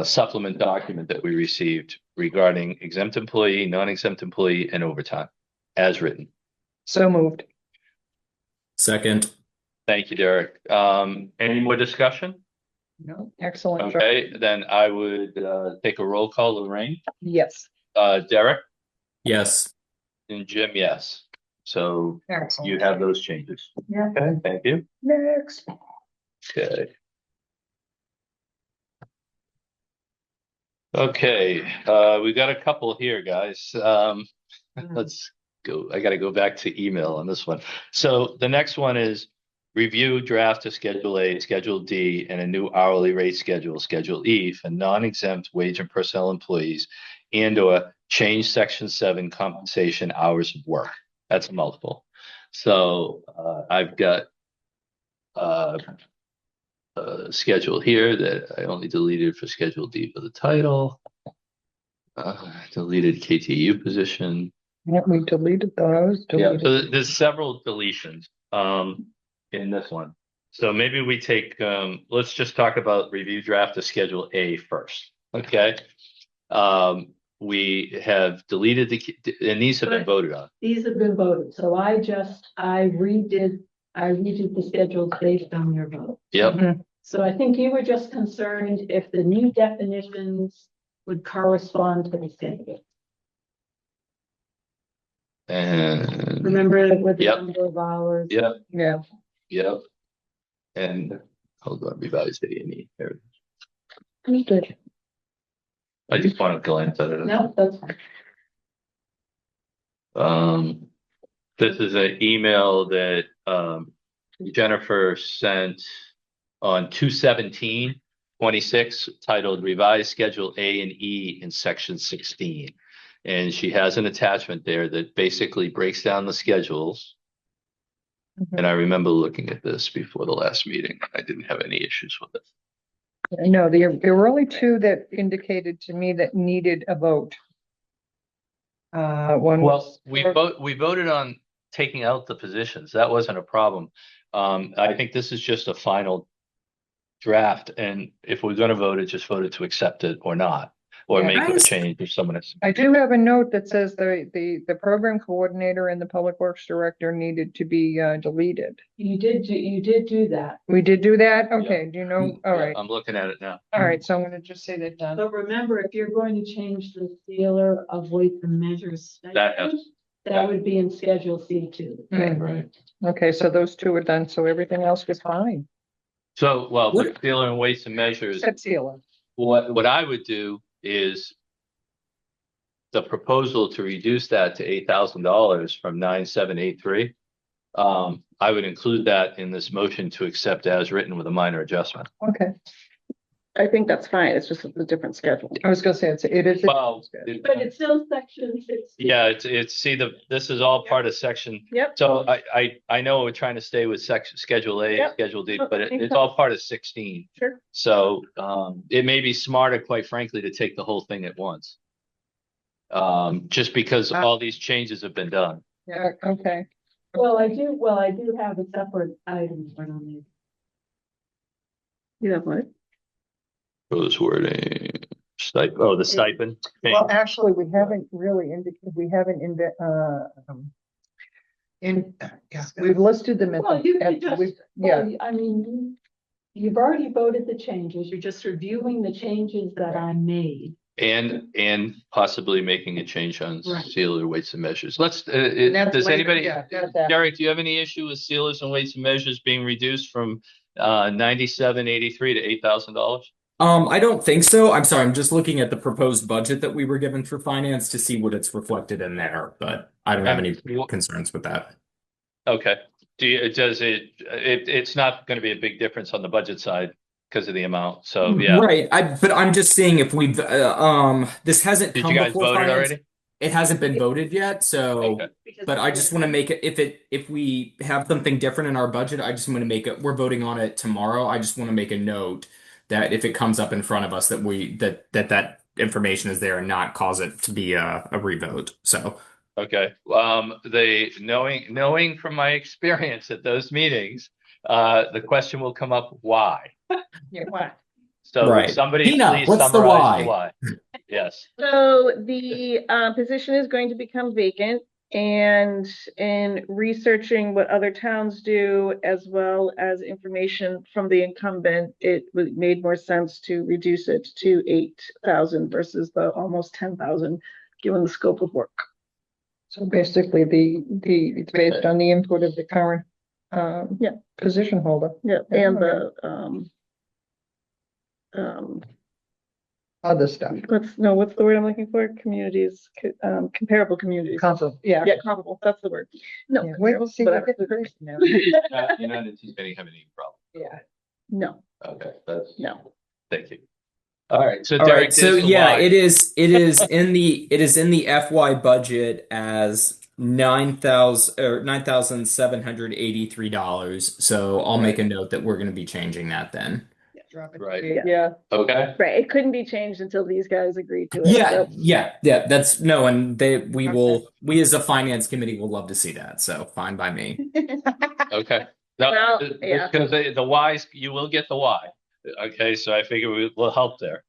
supplement document that we received regarding exempt employee, non-exempt employee, and overtime, as written. So moved. Second. Thank you, Derek. Any more discussion? No, excellent. job. Okay, then I would take a roll call, Lorraine, Yes, Derek, Yes. and Jim, yes. So you excellent. have those changes. Yeah. Okay, thank you. Next. Okay. Okay, we got a couple here, guys. Let's go. I got to go back to email on this one. So the next one is review draft of Schedule A, Schedule D, and a new hourly rate schedule, Schedule E, for non-exempt wage and personnel employees, and/or change Section 7 compensation hours of work. That's multiple. So I've got schedule here that I only deleted for Schedule D for the title. Deleted KTU position. Yeah, we deleted those. Yeah, deleted- so there's several deletions in this one. So maybe we take let's just talk about review draft of Schedule A first. Okay. We have deleted and these have been voted on. These have been voted, so I redid the schedules based on your vote. Yep. Mhm. So I think you were just concerned if the new definitions would correspond to the schedule. And, Remember with the Yep. number of hours? yep, Yeah, yep. And, hold on, revised A&E. There. good. I just want to glance at it. No, that's fine. This is an email that, Jennifer sent on 2/17/26 titled Revised Schedule A and E in Section 16. And she has an attachment there that basically breaks down the schedules. And I remember looking at this before the last meeting. I didn't have any issues with it. No, there were only two that indicated to me that needed a vote. One Well, was. we voted on taking out the positions. That wasn't a problem. I think this is just a final draft, and if we're gonna vote it, just vote it to accept it or not, or Yeah. make a Nice. change if someone is. I do have a note that says the program coordinator and the public works director needed to be deleted. You did do that. We did do that? Okay, do you know? All Yeah, right, I'm looking at it now. all right, so I'm gonna just say that down. But remember, if you're going to change the sealer of weights and measures That stipend, has- that would be in Schedule C too. Mhm. Okay, so those two are done, so everything else was fine. So, well, the feeler and weights and measures, Except sealer. what I would do is the proposal to reduce that to $8,000 from 9,783. I would include that in this motion to accept as written with a minor adjustment. Okay, I think that's fine. It's just a different schedule. I was gonna say it is. Well, But it's still Section 16. yeah, see this is all part of section. Yep. So I know we're trying to stay with section Schedule A, Yep. Schedule D, No, but makes it's all part of 16. Sure. So it may be smarter, quite frankly, to take the whole thing at once. Just because all these changes have been done. Yeah, okay. Well, I do have a separate item for on it. You have what? Those wording, the stipend. Well, actually, we haven't really indicated, yeah, we've listed them at Well, you the, can at, just, yeah, well, I mean, you've already voted the changes. You're just reviewing the changes that I made. And possibly making a change on Right. sealer weights and measures. Let's, And that's does later, anybody, yeah, that's that. Derek, do you have any issue with sealers and weights and measures being reduced from 9783 to $8,000? I don't think so. I'm sorry. I'm just looking at the proposed budget that we were given for finance to see what it's reflected in there, but I don't have any concerns with that. Okay. It's not going to be a big difference on the budget side because of the amount. So yeah. Right. But I'm just saying if we've this hasn't Did come you guys before vote it finance. already? It hasn't been voted yet, so Okay. but I just want to make it if we have something different in our budget, I just want to make it we're voting on it tomorrow. I just want to make a note that if it comes up in front of us that that information is there and not cause it to be a revote. So Okay. Knowing from my experience at those meetings, the question will come up, why? Yeah, why? So Right. somebody Tina, please what's the summarize why? the why. Yes. So the position is going to become vacant, and in researching what other towns do, as well as information from the incumbent, it made more sense to reduce it to 8,000 versus the almost 10,000, given the scope of work. So basically, it's based on the input of the current, Yeah. position holder. Yeah, Yeah, and the Other stuff. what's the word I'm looking for? Communities, comparable communities. Comparable, yeah. Yeah, comparable, that's the word. No, Yeah, wait, comparable, see, we're whatever. getting crazy now. You're not anticipating having any problem. Yeah. No, Okay. no. Thank you. All right. So all Derek, right, so there's the yeah, why. it is in the FY budget as $9,783. So I'll make a note that we're going to be changing that then. Drop it. Right. Yeah. Okay. Right, it couldn't be changed until these guys agreed to it. so- Yeah. That's no, and we as a finance committee will love to see that. So fine by me. Okay. No, Well, yeah. because the whys, you will get the why. Okay, so I figure we'll help there.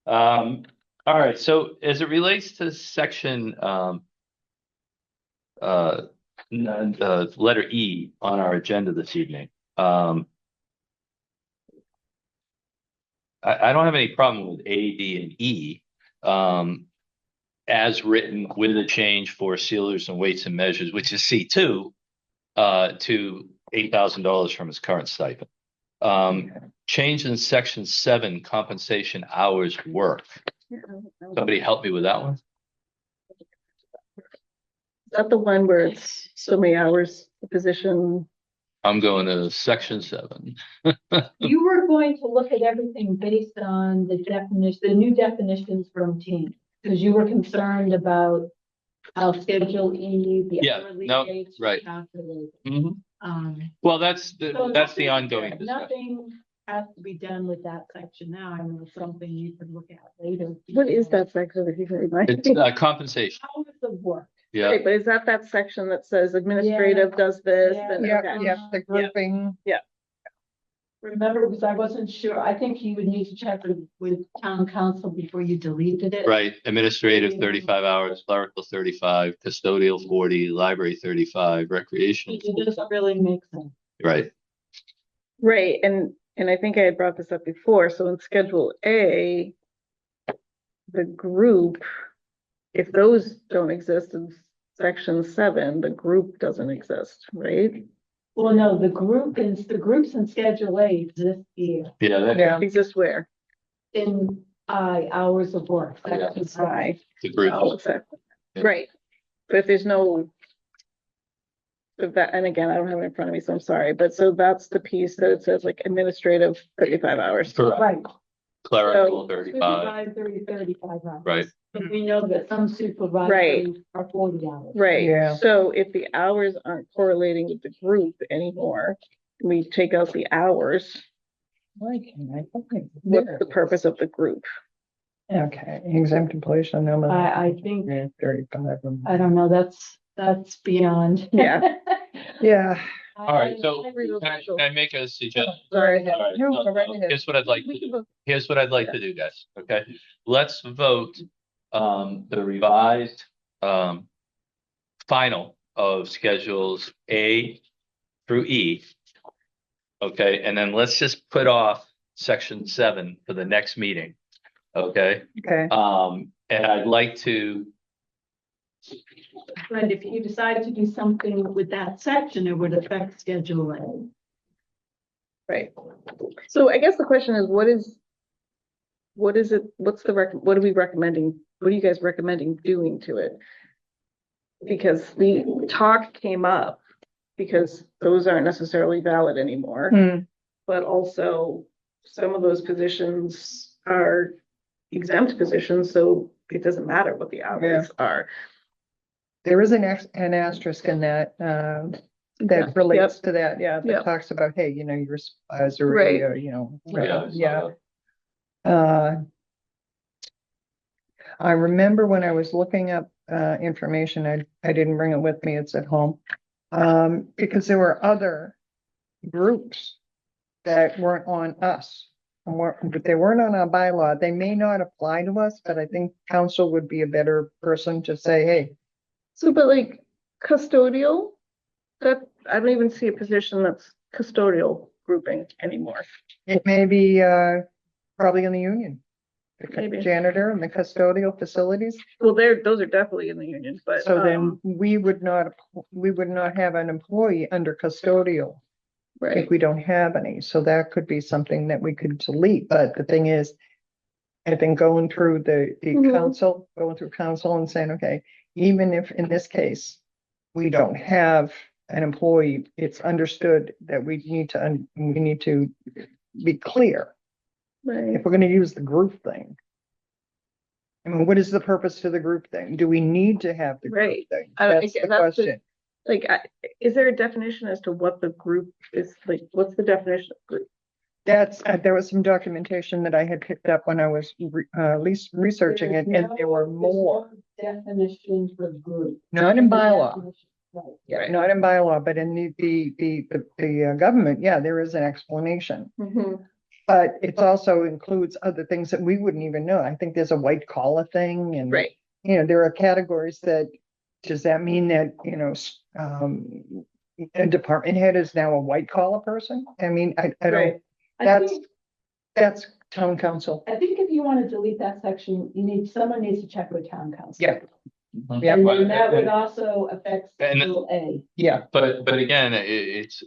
All right. So as it relates to section letter E on our agenda this evening, I don't have any problem with A, B, and E. as written with the change for sealers and weights and measures, which is C2, to $8,000 from his current stipend. Change in section 7, compensation hours work. Somebody help me with that one. Is that the one where it's so many hours, the position? I'm going to section 7. You were going to look at everything based on the definition, the new definitions from team, because you were concerned about how Schedule E, the Yeah, hourly no, rates were right. calculated. Mhm. Um, Well, that's so the nothing- ongoing discussion. Nothing has to be done with that section now. I mean, it's something you could look at later. What is that section, if you can remind It's me? compensation. Hours of work. Yeah, Right, but is that section that says administrative does this? Yeah. and- Yeah, okay. yeah, the grouping. Remember, because I wasn't sure, I think you would need to check with town council before you deleted it. right. Administrative 35 hours, clerical 35, custodial 40, library 35, recreation. It doesn't really make sense. Right. Right, and I think I had brought this up before, so in Schedule A, the group, if those don't exist in section 7, the group doesn't exist, right? Well, no, the groups in Schedule A exist here Yeah, that, Yeah, Exist where? in hours of work. Yeah. That's Right. the group. Oh, exactly. Yeah. Right, but if there's no. If that, and again, I don't have it in front of me, so I'm sorry, but so that's the piece that it says like administrative 35 hours. Correct. Right. Clerical So, 35. 35 hours. Right. But we know that some supervisors Right. are 40 hours. Right, Yeah. so if the hours aren't correlating with the group anymore, we take out the hours, why can't I? Okay, what's there the it is. purpose of the group? Okay, exempt employees shall no more I think, than 35 of them. I don't know, that's beyond. Yeah. Yeah, All right, so can I make a suggestion? Sorry. All right, No, no, go right no, ahead. here's what I'd like to do. Here's what I'd like to do, guys, okay? Let's vote the revised final of schedules A through E. Okay, and then let's just put off section 7 for the next meeting. Okay, okay, and I'd like to, But if you decide to do something with that section, it would affect Schedule A. Right, so I guess the question is, what is it, what are we recommending, what are you guys recommending doing to it? Because the talk came up, because those aren't necessarily valid anymore. Hmm, But also, some of those positions are exempt positions, so it doesn't matter what the hours are. there is an asterisk in that, that relates to that, yeah, Yep. that talks about, hey, you know, your supervisory, Right. or, you know. yeah, Yeah. I remember when I was looking up information, I didn't bring it with me, it's at home. Because there were other groups that weren't on us. But they weren't on our bylaw. They may not apply to us, but I think council would be a better person to say, hey, So, but like custodial, that, I don't even see a position that's custodial grouping anymore. it may be probably in the union. The Maybe. janitor and the custodial facilities. Well, those are definitely in the union, but. So then we would not have an employee under custodial Right, if we don't have any. So that could be something that we could delete. But the thing is, I think going through the Mhm. council, going through council and saying, okay, even if in this case, we don't have an employee, it's understood that we need to be clear right, if we're gonna use the group thing. I mean, what is the purpose to the group thing? Do we need to have the group Right. thing? I- That's the that's the- question. like, is there a definition as to what the group is, like, what's the definition of group? That's, there was some documentation that I had picked up when I was at least researching it, and there were more. Definition for group. Not in bylaw. Right. Yeah, Right. not in bylaw, but in the government, yeah, there is an explanation. Mhm. But it also includes other things that we wouldn't even know. I think there's a white collar thing and. Right, You know, there are categories that, does that mean that, you know, a department head is now a white collar person? I mean, I Right. don't, I that's, think, that's town council. I think if you you want to delete that section, someone needs to check with town council. Yeah. Yeah, And but- then that would also affect And- Schedule A. Yeah, But again, it's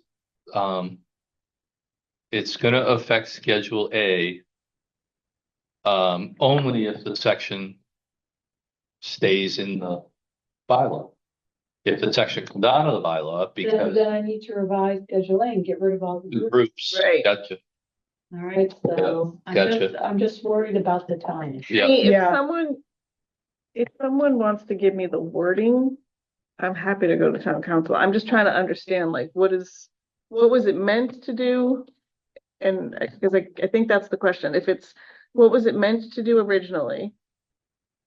gonna affect Schedule A. Only if the section stays in the bylaw. If the section comes out of the bylaw, because Then I need to revise Schedule A and get rid of all the the groups. groups, Right. gotcha, All right, so Gotcha. I'm just worried about the time. yeah. If Yeah. someone wants to give me the wording, I'm happy to go to town council. I'm just trying to understand, like, what was it meant to do? And because I think that's the question. If it's, what was it meant to do originally?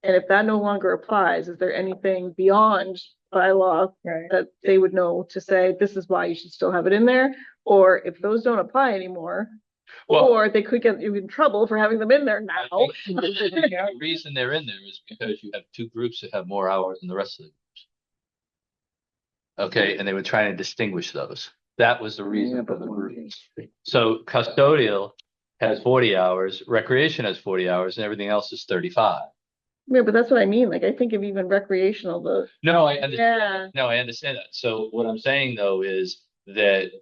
And if that no longer applies, is there anything beyond bylaw right. that they would know to say, this is why you should still have it in there? Or if those don't apply anymore, Well, or they could get you in trouble for having them in there I now. think the reason they're in there is because you have two groups that have more hours than the rest of the groups. Okay, and they were trying to distinguish those. That was the reason for the groups. So custodial has 40 hours, recreation has 40 hours, and everything else is 35. Yeah, but that's what I mean. Like, I think of even recreational, No, I understand. yeah, No, I understand that. So what I'm saying though is that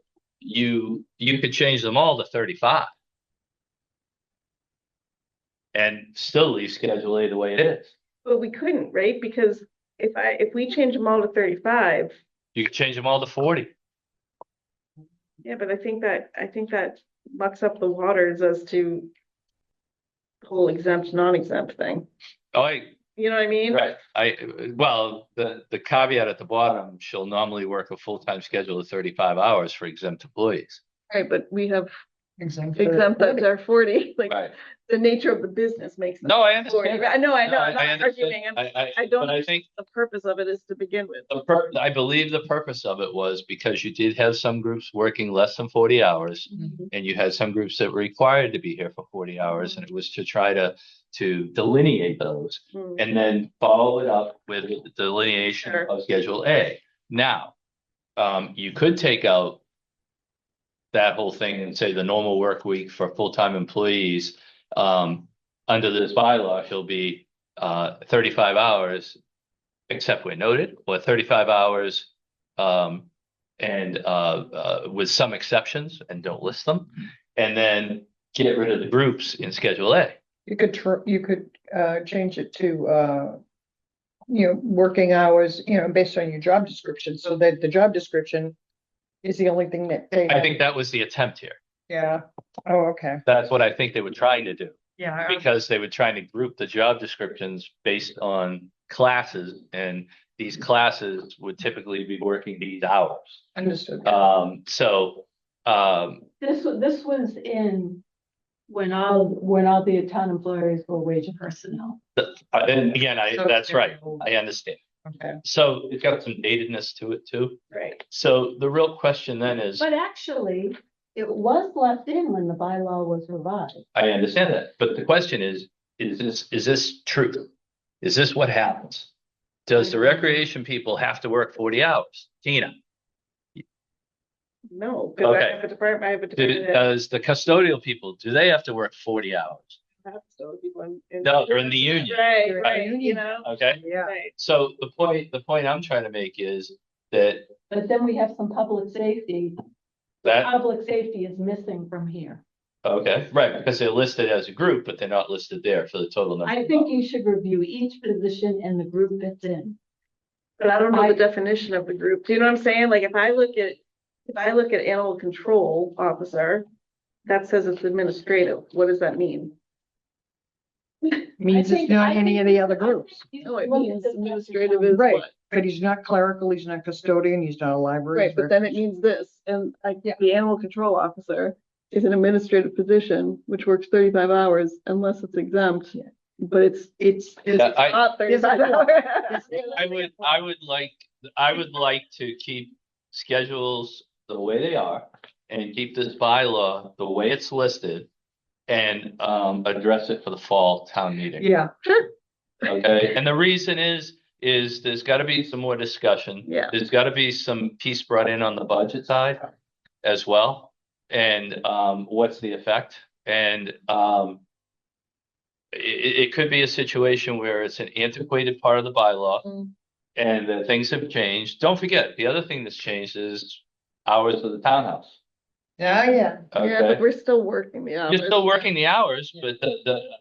you could change them all to 35. And still leave Schedule A the way it is. but we couldn't, right? Because if we change them all to 35, You could change them all to 40. yeah, but I think that mucks up the waters as to the whole exempt, non-exempt thing. Oh, You know what I mean? right. Well, the caveat at the bottom, she'll normally work a full-time schedule of 35 hours for exempt employees. Right, but we have Exempt. exempt that are 40, like Right. the nature of the business makes them No, I 40. understand. I know, No, I'm not understand. arguing. I don't, But I think the purpose of it is to begin with. I believe the purpose of it was because you did have some groups working less than 40 hours, and you had some groups that were required to be here for 40 hours, and it was to try to delineate those, Hmm. and then follow it up with the delineation Sure. of Schedule A. Now, you could take out that whole thing and say the normal work week for full-time employees, under this bylaw, he'll be 35 hours, except where noted, or 35 hours, and with some exceptions, and don't list them, and then get rid of the groups in Schedule A. You could change it to, working hours, based on your job description, so that the job description is the only thing that they. I think that was the attempt here. Yeah. Oh, okay. That's what I think they were trying to do, Yeah. because they were trying to group the job descriptions based on classes, and these classes would typically be working these hours. Understood. This was in when all the town employees were wage personnel. And again, that's right. I understand. Okay. So it's got some datedness to it too. Right. So the real question then is, But actually, it was left in when the bylaw was revised. I understand that, but the question is this true? Is this what happens? Does the recreation people have to work 40 hours? Tina, No, because I Okay. have a department, I have a department. does the custodial people, do they have to work 40 hours? No, they're in the union. Right, Right. right, you know, Okay, Yeah. right. so the point I'm trying to make is that But then we have some public safety. that, Public safety is missing from here. okay, right, because they're listed as a group, but they're not listed there for the total number. I think you should review each position and the group it's in. But I don't know I- the definition of the group. Do you know what I'm saying? Like, if I look at animal control officer, that says it's administrative. What does that mean? Means it's not any of the other groups. No, it means administrative is Right. what? But he's not clerical, he's not custodian, he's not a library. Right, but then it means this, and Yeah. the animal control officer is an administrative position, which works 35 hours unless it's exempt. Yeah. But it's Yeah, not 35 there's a lot. hours. I would like to keep schedules the way they are and keep this bylaw the way it's listed and address it for the fall town meeting. Yeah, Sure. Okay, and the reason is there's got to be some more discussion. Yeah. There's got to be some piece brought in on the budget side as well. And what's the effect? And it could be a situation where it's an antiquated part of the bylaw Mm. and things have changed. Don't forget, the other thing that's changed is hours of the townhouse. Yeah, Yeah, but Okay, we're still working the you're hours. still working the hours, but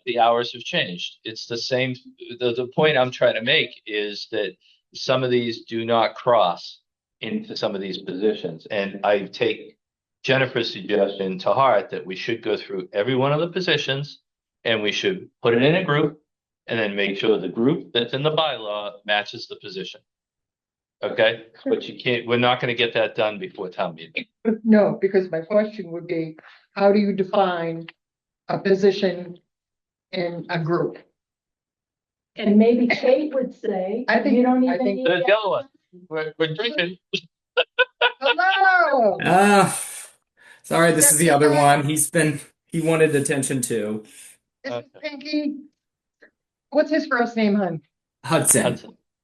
the hours have changed. It's the same. The point I'm trying to make is that some of these do not cross into some of these positions. And I take Jennifer's suggestion to heart that we should go through every one of the positions and we should put it in a group and then make sure the group that's in the bylaw matches the position. Okay, but you can't, we're not going to get that done before town meeting. no, because my question would be, how do you define a position in a group? And maybe Kate would say, I think- you don't I even think- need. There's the other one. We're drinking. Hello! Sorry, this is the other one. He wanted attention too. This is Pinky. What's his first name, hon? Hudson.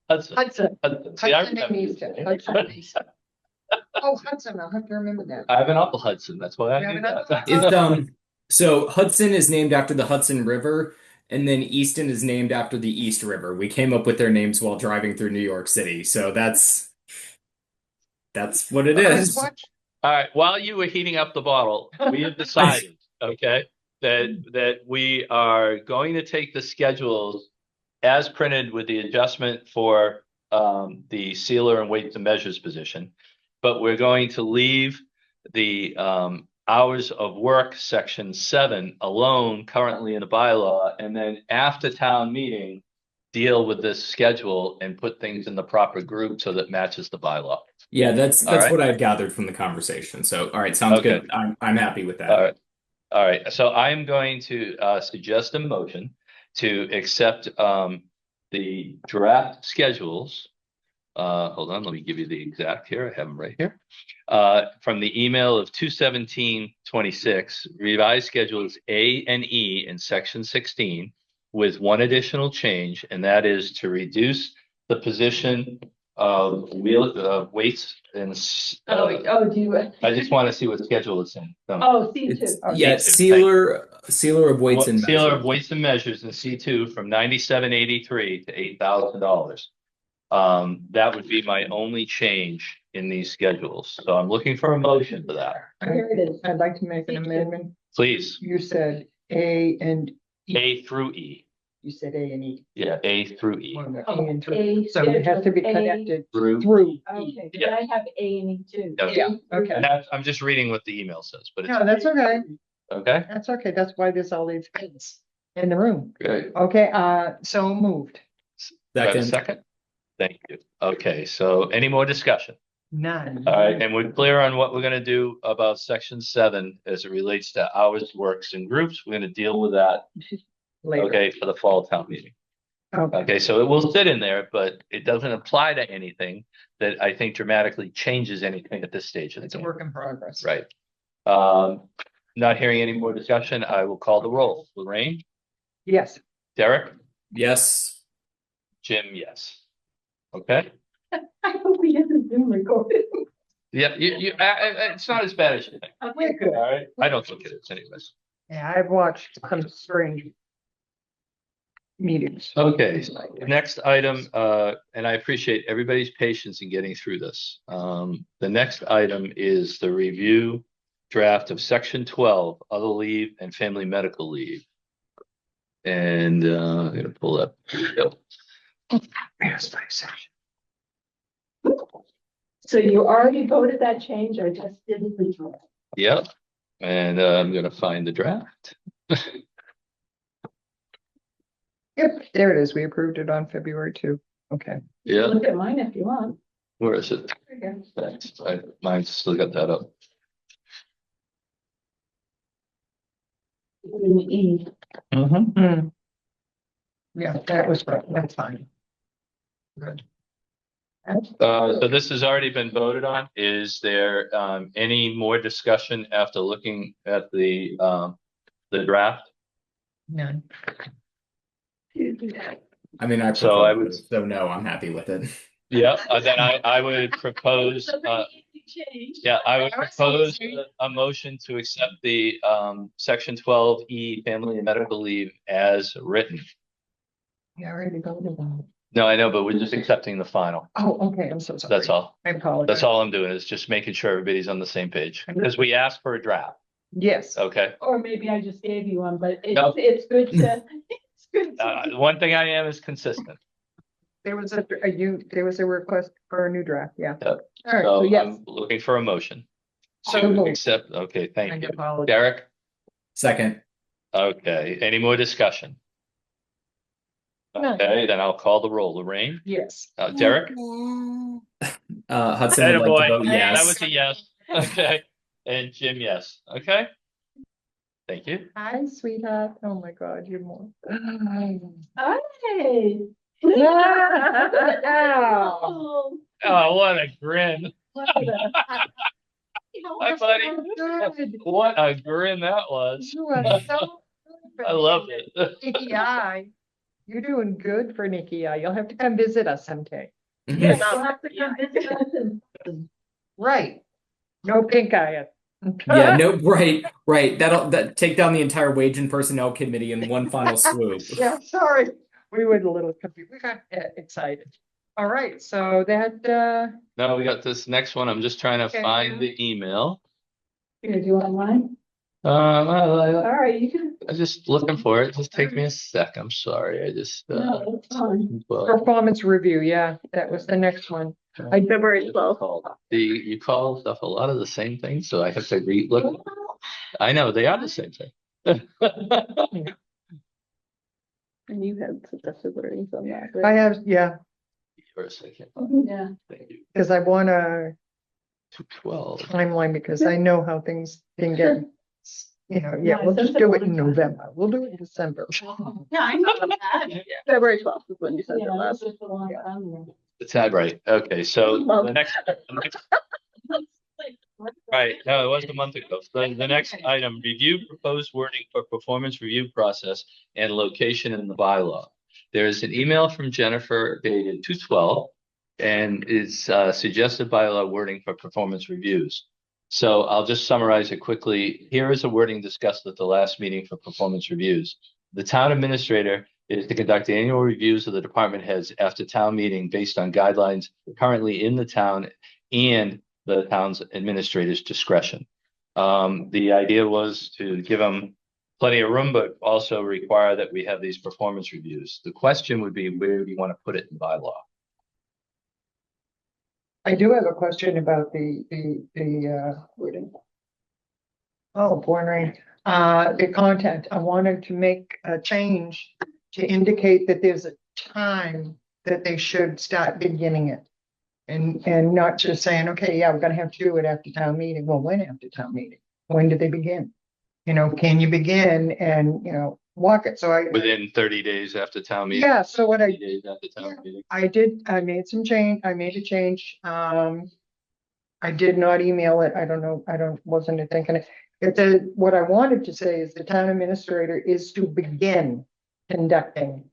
Hudson. Hudson. See, I Hudson and remember. Easton. Hudson. Oh, Hudson, I'll have to remember that. I have an Uncle Hudson. That's why You I have knew an that. uncle? It's so Hudson is named after the Hudson River, and then Easton is named after the East River. We came up with their names while driving through New York City, so that's what it is. What? All right. While you were heating up the bottle, we have decided, okay, that we are going to take the schedules as printed with the adjustment for the sealer and weights and measures position, but we're going to leave the hours of work section 7 alone currently in the bylaw, and then after town meeting, deal with this schedule and put things in the proper group so that matches the bylaw. Yeah, that's All right. what I've gathered from the conversation. So, all right, sounds Okay. good. I'm happy with that. All right. All right. So I'm going to suggest a motion to accept the draft schedules. Hold on, let me give you the exact here. I have them right here. From the email of 2/17/26, revised schedules A and E in section 16 with one additional change, and that is to reduce the position of weights and Do you? I just want to see what schedule it's in. So, C2. It's, Oh, yeah, sealer of weights and sealer measures. of weights and measures in C2 from $97.83 to $8,000. That would be my only change in these schedules. So I'm looking for a motion for that. Here it is. I'd like to make an amendment. Please, You said A and E. A through E. You said A and E. Yeah, A through E. Well, no, Oh, A and through. A So it has to be schedule A. connected Through. through E. Okay, but Yeah. I have A and E too. Okay. Yeah, okay. And I'm just reading what the email says, but it's No, that's okay. okay. That's okay. That's why there's all these kids in the room. Great. Okay, so moved. Do I have a Second. second? Thank you. Okay, so any more discussion? None. All right, and we're clear on what we're gonna do about section 7 as it relates to hours, works, and groups. We're gonna deal with that, Later. okay, for the fall town meeting. Okay. Okay, so it will sit in there, but it doesn't apply to anything that I think dramatically changes anything at this stage of the It's a game. work in progress. Right. Not hearing any more discussion, I will call the roll. Lorraine, Yes. Derek, Yes. Jim, yes. Okay. I hope we get the Zoom recording. Yeah, it's not as bad as you think. We're good. All right. I don't think it is anyways. Yeah, I've watched some strange meetings. Okay, next item, and I appreciate everybody's patience in getting through this. The next item is the review draft of section 12, other leave and family medical leave. And I'm gonna pull up. Yes, my section. So you already voted that change or just didn't withdraw? Yep, and I'm gonna find the draft. Yep, there it is. We approved it on February 2. Okay. Yeah, Look at mine if you want. where is it? There you Thanks. Mine's still got that up. go. An E. Mm. Yeah, that was right. That's fine. Good. So this has already been voted on. Is there any more discussion after looking at the draft? None. I mean, So I would- so no, I'm happy with it. Yeah, then I would propose, So pretty easy Yeah, I would propose a motion to accept the section 12E family and medical leave as written. You already voted on it. No, I know, but we're just accepting the final. Oh, okay, I'm so sorry. That's all. I apologize. That's all I'm doing is just making sure everybody's on the same page because we asked for a draft. Yes. Okay. Or maybe I just gave you one, but No. it's good to, it's good to. One thing I am is consistent. There was there was a request for a new draft, yeah. Yep. All right, so So yes. I'm looking for a motion So to moved. accept. Okay, thank I you. apologize. Derek? Second. Okay, any more discussion? No. Okay, then I'll call the roll. Lorraine? Yes. Derek? Hudson would like Attaboy. to vote yes. That was a yes. Okay. And Jim, yes. Okay. Thank you. Hi, sweetheart. Oh my God, you're more. Hey. Wow. Oh, what a grin. Hi, buddy. Good. What a grin that was. You are so good. I love it. Nikki I. You're doing good for Nikki I. You'll have to come visit us someday. Yes, we'll have to come visit us and Right. No pink eye. Yeah, no, right. That take down the entire wage and personnel committee in one final swoop. Yeah, sorry. We were a little confused. We got excited. All right, so that Now we got this next one. I'm just trying to Okay. find the email. here, do you want mine? Um, I, All I, right, you can, I'm just looking for it. Just take me a sec. I'm sorry. I just no, it's fine. well, performance review, yeah, that was the next one. February 12th. you call stuff a lot of the same things, so I have to look. I know they are the same thing. And you had suggested wordings on that, I right? have, yeah, For a second. Yeah. Thank you. because I want a 212. timeline because I know how things can get, yeah, Yeah, we'll just do it in sensible. November. We'll do it in December. Yeah, I know that. February 12th is when you sent it Yeah, last. that's just a long time ago. The tab right. Okay, so the next right. No, it was a month ago. So the next item, review proposed wording for performance review process and location in the bylaw. There is an email from Jennifer dated 2/12 and it's suggested bylaw wording for performance reviews. So I'll just summarize it quickly. Here is a wording discussed at the last meeting for performance reviews. The town administrator is to conduct annual reviews of the department heads after town meeting based on guidelines currently in the town and the town's administrator's discretion. The idea was to give them plenty of room, but also require that we have these performance reviews. The question would be, where do you want to put it in bylaw? I do have a question about the wording. Oh, born right. The content, I wanted to make a change to indicate that there's a time that they should start beginning it. And not just saying, okay, yeah, we're gonna have to do it after town meeting. Well, when after town meeting? When do they begin? You know, can you begin and, walk it? So Within 30 days after town meeting? yeah, so what 30 days after town meeting? I made some change, I made a change. I did not email it. I don't know, wasn't thinking it. It said, what I wanted to say is the town administrator is to begin conducting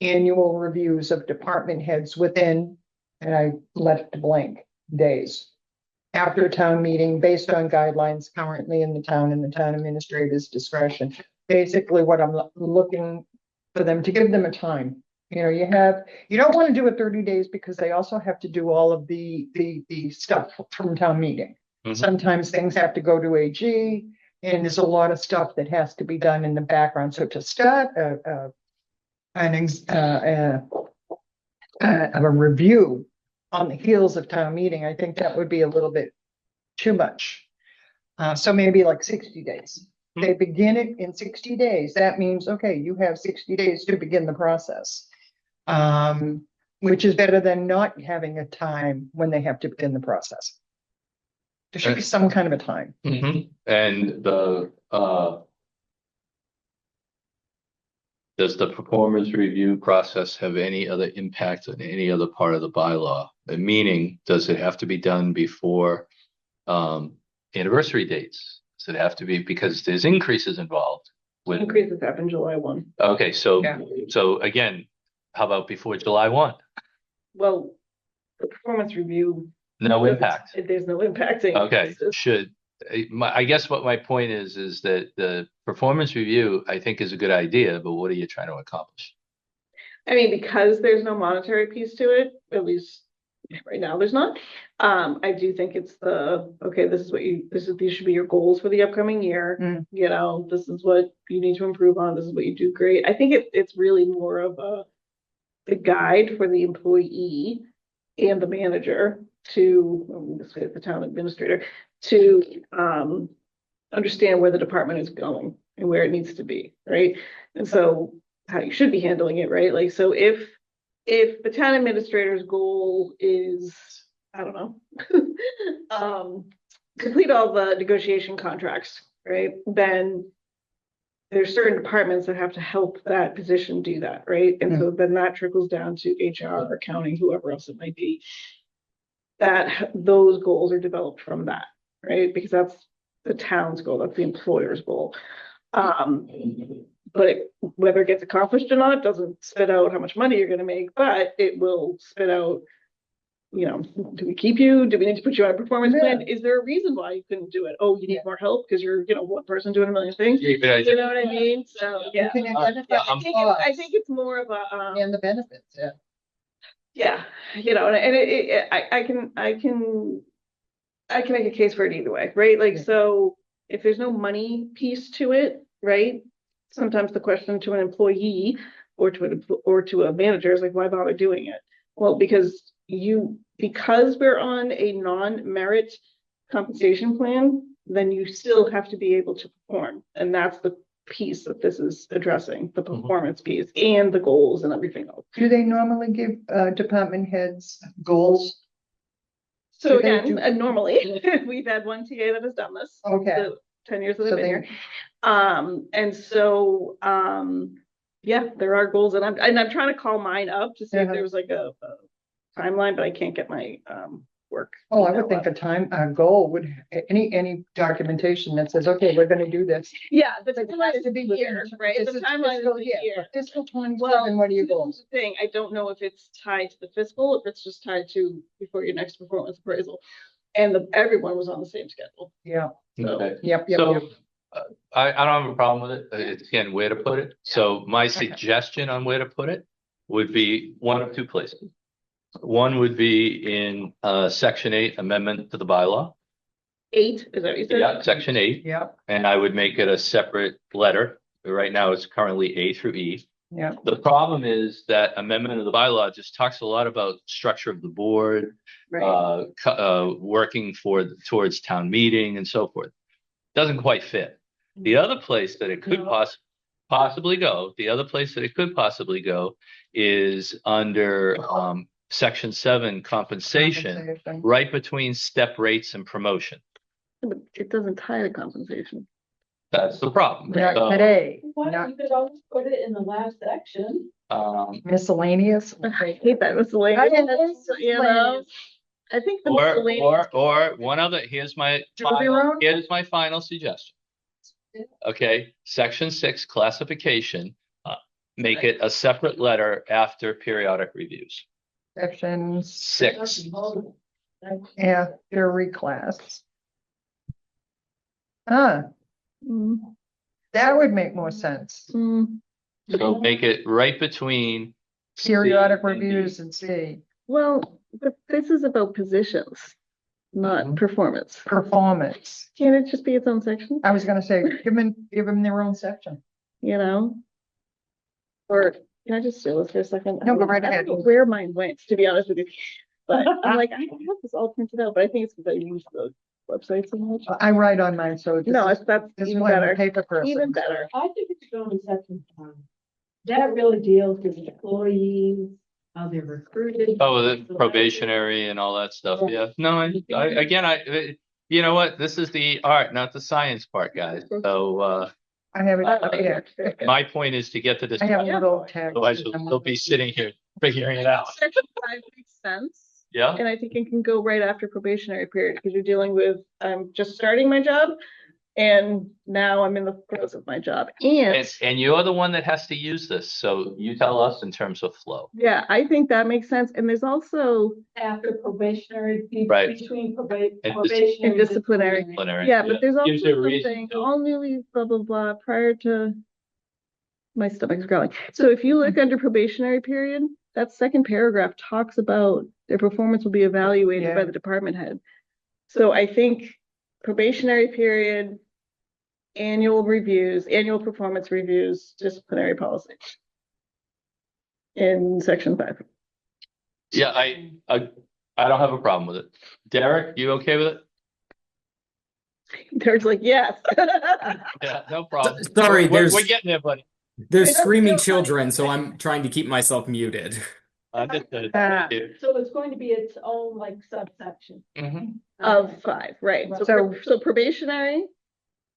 annual reviews of department heads within, and I left blank, days. After a town meeting based on guidelines currently in the town and the town administrator's discretion. Basically what I'm looking for them to give them a time. You don't want to do it 30 days because they also have to do all of the stuff from town meeting. Mhm. Sometimes things have to go to AG and there's a lot of stuff that has to be done in the background. So to start a review on the heels of town meeting, I think that would be a little bit too much. So maybe like 60 days. They begin it in 60 days. That means, okay, you have 60 days to begin the process. Which is better than not having a time when they have to begin the process. There should be some kind of a time. Mhm. And does the performance review process have any other impact on any other part of the bylaw? Meaning, does it have to be done before anniversary dates? Does it have to be because there's increases involved with? Increases happen July 1. Okay, so Yeah. so again, how about before July 1? Well, the performance review No impact. There's no impacting. Okay, I guess what my point is that the performance review, I think, is a good idea, but what are you trying to accomplish? I mean, because there's no monetary piece to it, at least right now, there's not. I do think it's okay, these should be your goals for the upcoming year. You know, this is what you need to improve on. This is what you do great. I think it's really more of the guide for the employee and the manager the town administrator to understand where the department is going and where it needs to be, right? And so how you should be handling it, right? Like, so if the town administrator's goal is, I don't know, complete all the negotiation contracts, right? Then there's certain departments that have to help that position do that, right? And so then that trickles down to HR, accounting, whoever else it might be. That those goals are developed from that, right? Because that's the town's goal, that's the employer's goal. But whether it gets accomplished or not doesn't spit out how much money you're going to make, but it will spit out, you know, do we keep you? Do we need to put you on a performance plan? Is there a reason why you couldn't do it? Oh, you need more help because you're, you know, one person doing a million things. You know what I mean? So yeah, I think it's more of a and the benefits, yeah, you know, and I can make a case for it either way, right? Like, so if there's no money piece to it, right? Sometimes the question to an employee or to a manager is like, why bother doing it? Well, because we're on a non-merit compensation plan, then you still have to be able to perform. And that's the piece that this is addressing, the performance piece and the goals and everything else. Do they normally give department heads goals? So again, normally we've had one TA that has done this. Okay. The 10 years that I've been here. And so yeah, there are goals, and I'm trying to call mine up to see if there was like a timeline, but I can't get my work. Oh, I would think a goal would any documentation that says, okay, we're going to do this. Yeah, the timeline is to be here, right? The timeline is a year. Fiscal 27. What do you go? The thing, I don't know if it's tied to the fiscal, if it's just tied to before your next performance appraisal, and everyone was on the same schedule. Yeah. So, Okay. Yep. So I don't have a problem with it. It's again where to put it. So my suggestion on where to put it would be one of two places. One would be in section 8 amendment to the bylaw. 8 is that what you said? Yeah, section 8. Yeah. And I would make it a separate letter. Right now it's currently A through E. Yeah. The problem is that amendment of the bylaw just talks a lot about structure of the board, Right. working towards town meeting and so forth. Doesn't quite fit. The other place that it could possibly go, is under section 7 compensation, right between step rates and promotion. But it doesn't tie to compensation. That's the problem. Not So, today. What, Not you could always put it in the last section. miscellaneous. I hate that miscellaneous. You know, I think the miscellaneous. or one other. Here's my final suggestion. Okay, section 6 classification. Make it a separate letter after periodic reviews. Section 6. after reclass. That would make more sense. So make it right between Periodic C and D. reviews and C. Well, but this is about positions, not performance. Performance. Can't it just be its own section? I was gonna say, give them their own section. You know? Or can I just stay with for a second? No, go right I ahead. don't know where mine went, to be honest with you. But I'm like, I have this all printed out, but I think it's because I use the website so much. I write on mine, so That's this even one, better. paper person. Even better. I think it's going in section 5. That really deals with employees, how they're recruited. Oh, the probationary and all that stuff. Yeah. No, you know what? This is the art, not the science part, guys. So I have it up here. my point is to get to this. I have a little tag. Otherwise, we'll be sitting here figuring it out. Section 5 makes sense. Yeah. And I think it can go right after probationary period because you're dealing with, I'm just starting my job. And now I'm in the throes of my job. And you're the one that has to use this, so you tell us in terms of flow. Yeah, I think that makes sense. And there's also, After probationary, Right. between And probation and disciplinary. Disciplinary, Yeah, but there's also Gives you a reason something, to- all newly blah, blah, blah, prior to, my stomach's growling. So if you look under probationary period, that second paragraph talks about their performance will be evaluated by Yeah. the department head. So I think probationary period, annual reviews, annual performance reviews, disciplinary policy. In section 5. Yeah, I don't have a problem with it. Derek, you okay with it? There's like, yes. Yeah, no problem. Sorry, We're getting there, buddy. there's I don't screaming feel like- children, so I'm trying to keep myself muted. Understood. Ah. Thank you. So it's going to be its own like subsection. Mhm. Of 5, right? So- So probationary,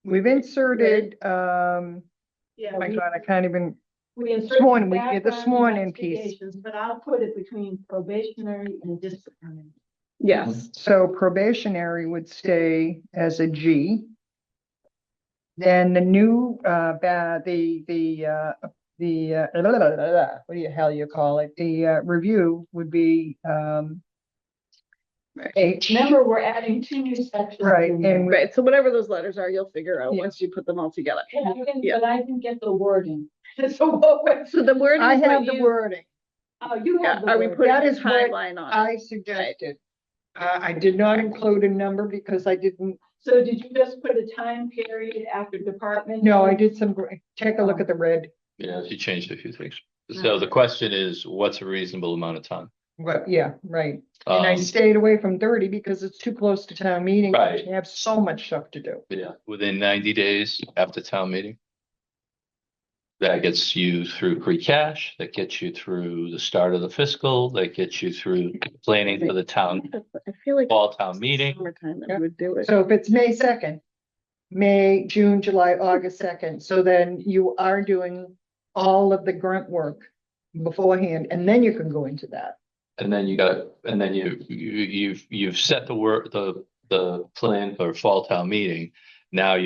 We've inserted, Yeah, my we, God, I can't even, we insert sworn, we did the background sworn in piece. investigations, but I'll put it between probationary and disciplinary. yes. so probationary would stay as a G. Then the new, what do you hell you call it? The review would be H. Remember, we're adding 2 new sections. Right, in there. and Right, so whatever those letters are, you'll figure out Yeah. once you put them all together. And I didn't, Yeah. but I didn't get the wording. So what was, So the word I is what have the you, wording. oh, you yeah, have the are we wording. putting That a is what timeline on it? I suggested. I did not include a number because I didn't, So did you just put a time period after department? no, I did some, take a look at the red. Yeah, she changed a few things. So the question is, what's a reasonable amount of time? What, yeah, right. And I Um, stayed away from 30 because it's too close to town meeting. Right. You have so much stuff to do. Yeah, within 90 days after town meeting. That gets you through free cash, that gets you through the start of the fiscal, that gets you through planning for the town, I feel like fall town meeting. summertime that would do it. So if it's May 2nd, May, June, July, August 2nd, so then you are doing all of the grunt work beforehand, and then you can go into that. And then you've set the work, the plan for fall town meeting. Now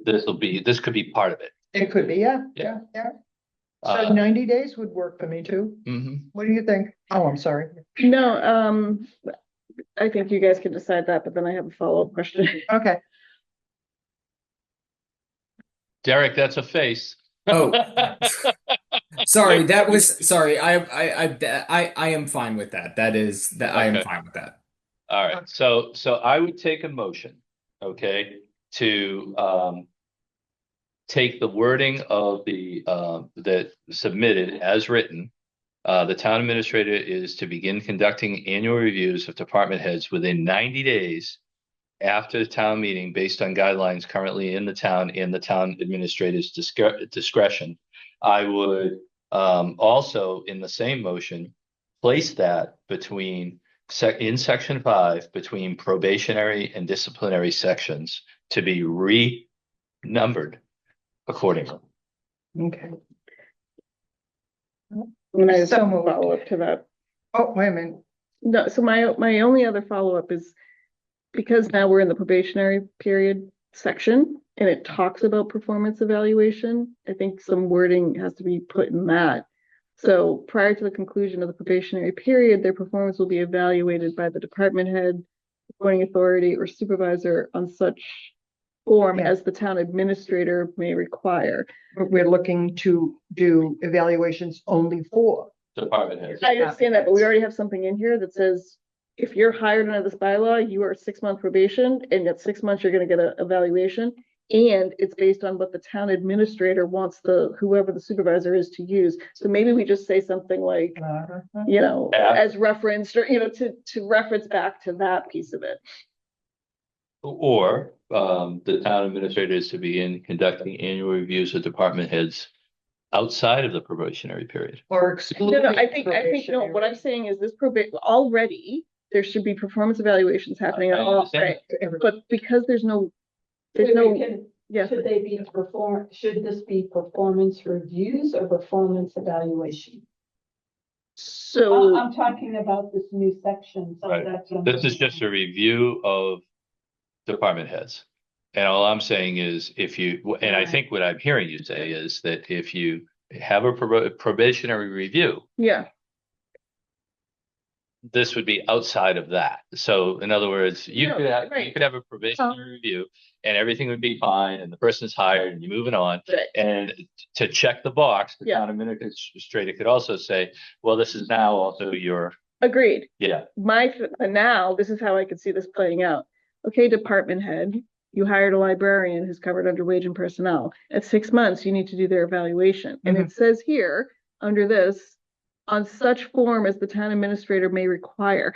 this could be part of it. It could be, yeah. Yeah. So Uh, 90 days would work for me too. mhm. What do you think? Oh, I'm sorry. No, I think you guys can decide that, but then I have a follow-up question. Okay, Derek, that's a face. Oh. Sorry, that was sorry. I am fine with that. That is that I am Okay. fine with that. All right, so I would take a motion, okay, to take the wording of the that submitted as written. The town administrator is to begin conducting annual reviews of department heads within 90 days after the town meeting based on guidelines currently in the town and the town administrator's discretion. I would also, in the same motion, place that between in section 5 between probationary and disciplinary sections to be renumbered accordingly. okay. And I just So have a moved. follow-up to that. Oh, wait a minute. No, so my only other follow-up is because now we're in the probationary period section and it talks about performance evaluation, I think some wording has to be put in that. So prior to the conclusion of the probationary period, their performance will be evaluated by the department head, appointing authority, or supervisor on such form Yeah. as the town administrator may require. But we're looking to do evaluations only for. Department heads. I understand that, but we already have something in here that says, if you're hired under this bylaw, you are 6-month probation, and at 6 months, you're gonna get an evaluation. And it's based on what the town administrator wants whoever the supervisor is to use. So maybe we just say something like, Yeah. as referenced, or, to reference back to that piece of it. Or the town administrator is to begin conducting annual reviews of department heads outside of the probationary period. Or No, excluding. no, I think, no, what I'm saying is this already, there should be performance evaluations happening I at all, understand. right? But because there's no, yes, Should they be should this be performance reviews or performance evaluation? so, I'm talking about this new section, so Right. that's. This is just a review of department heads. And all I'm saying is if you, and I think what I'm hearing you say is that if you have a probationary review, Yeah, this would be outside of that. So in other words, you No, could have, you right. could have a probationary review and everything would be fine and the person's hired and you're moving on. Right. And to check the box, the Yeah. town administrator could also say, well, this is now also your, agreed. yeah, Now, this is how I could see this playing out. Okay, department head, you hired a librarian who's covered under wage and personnel. At 6 months, you need to do their evaluation. And it says here, under this, on such form as the town administrator may require.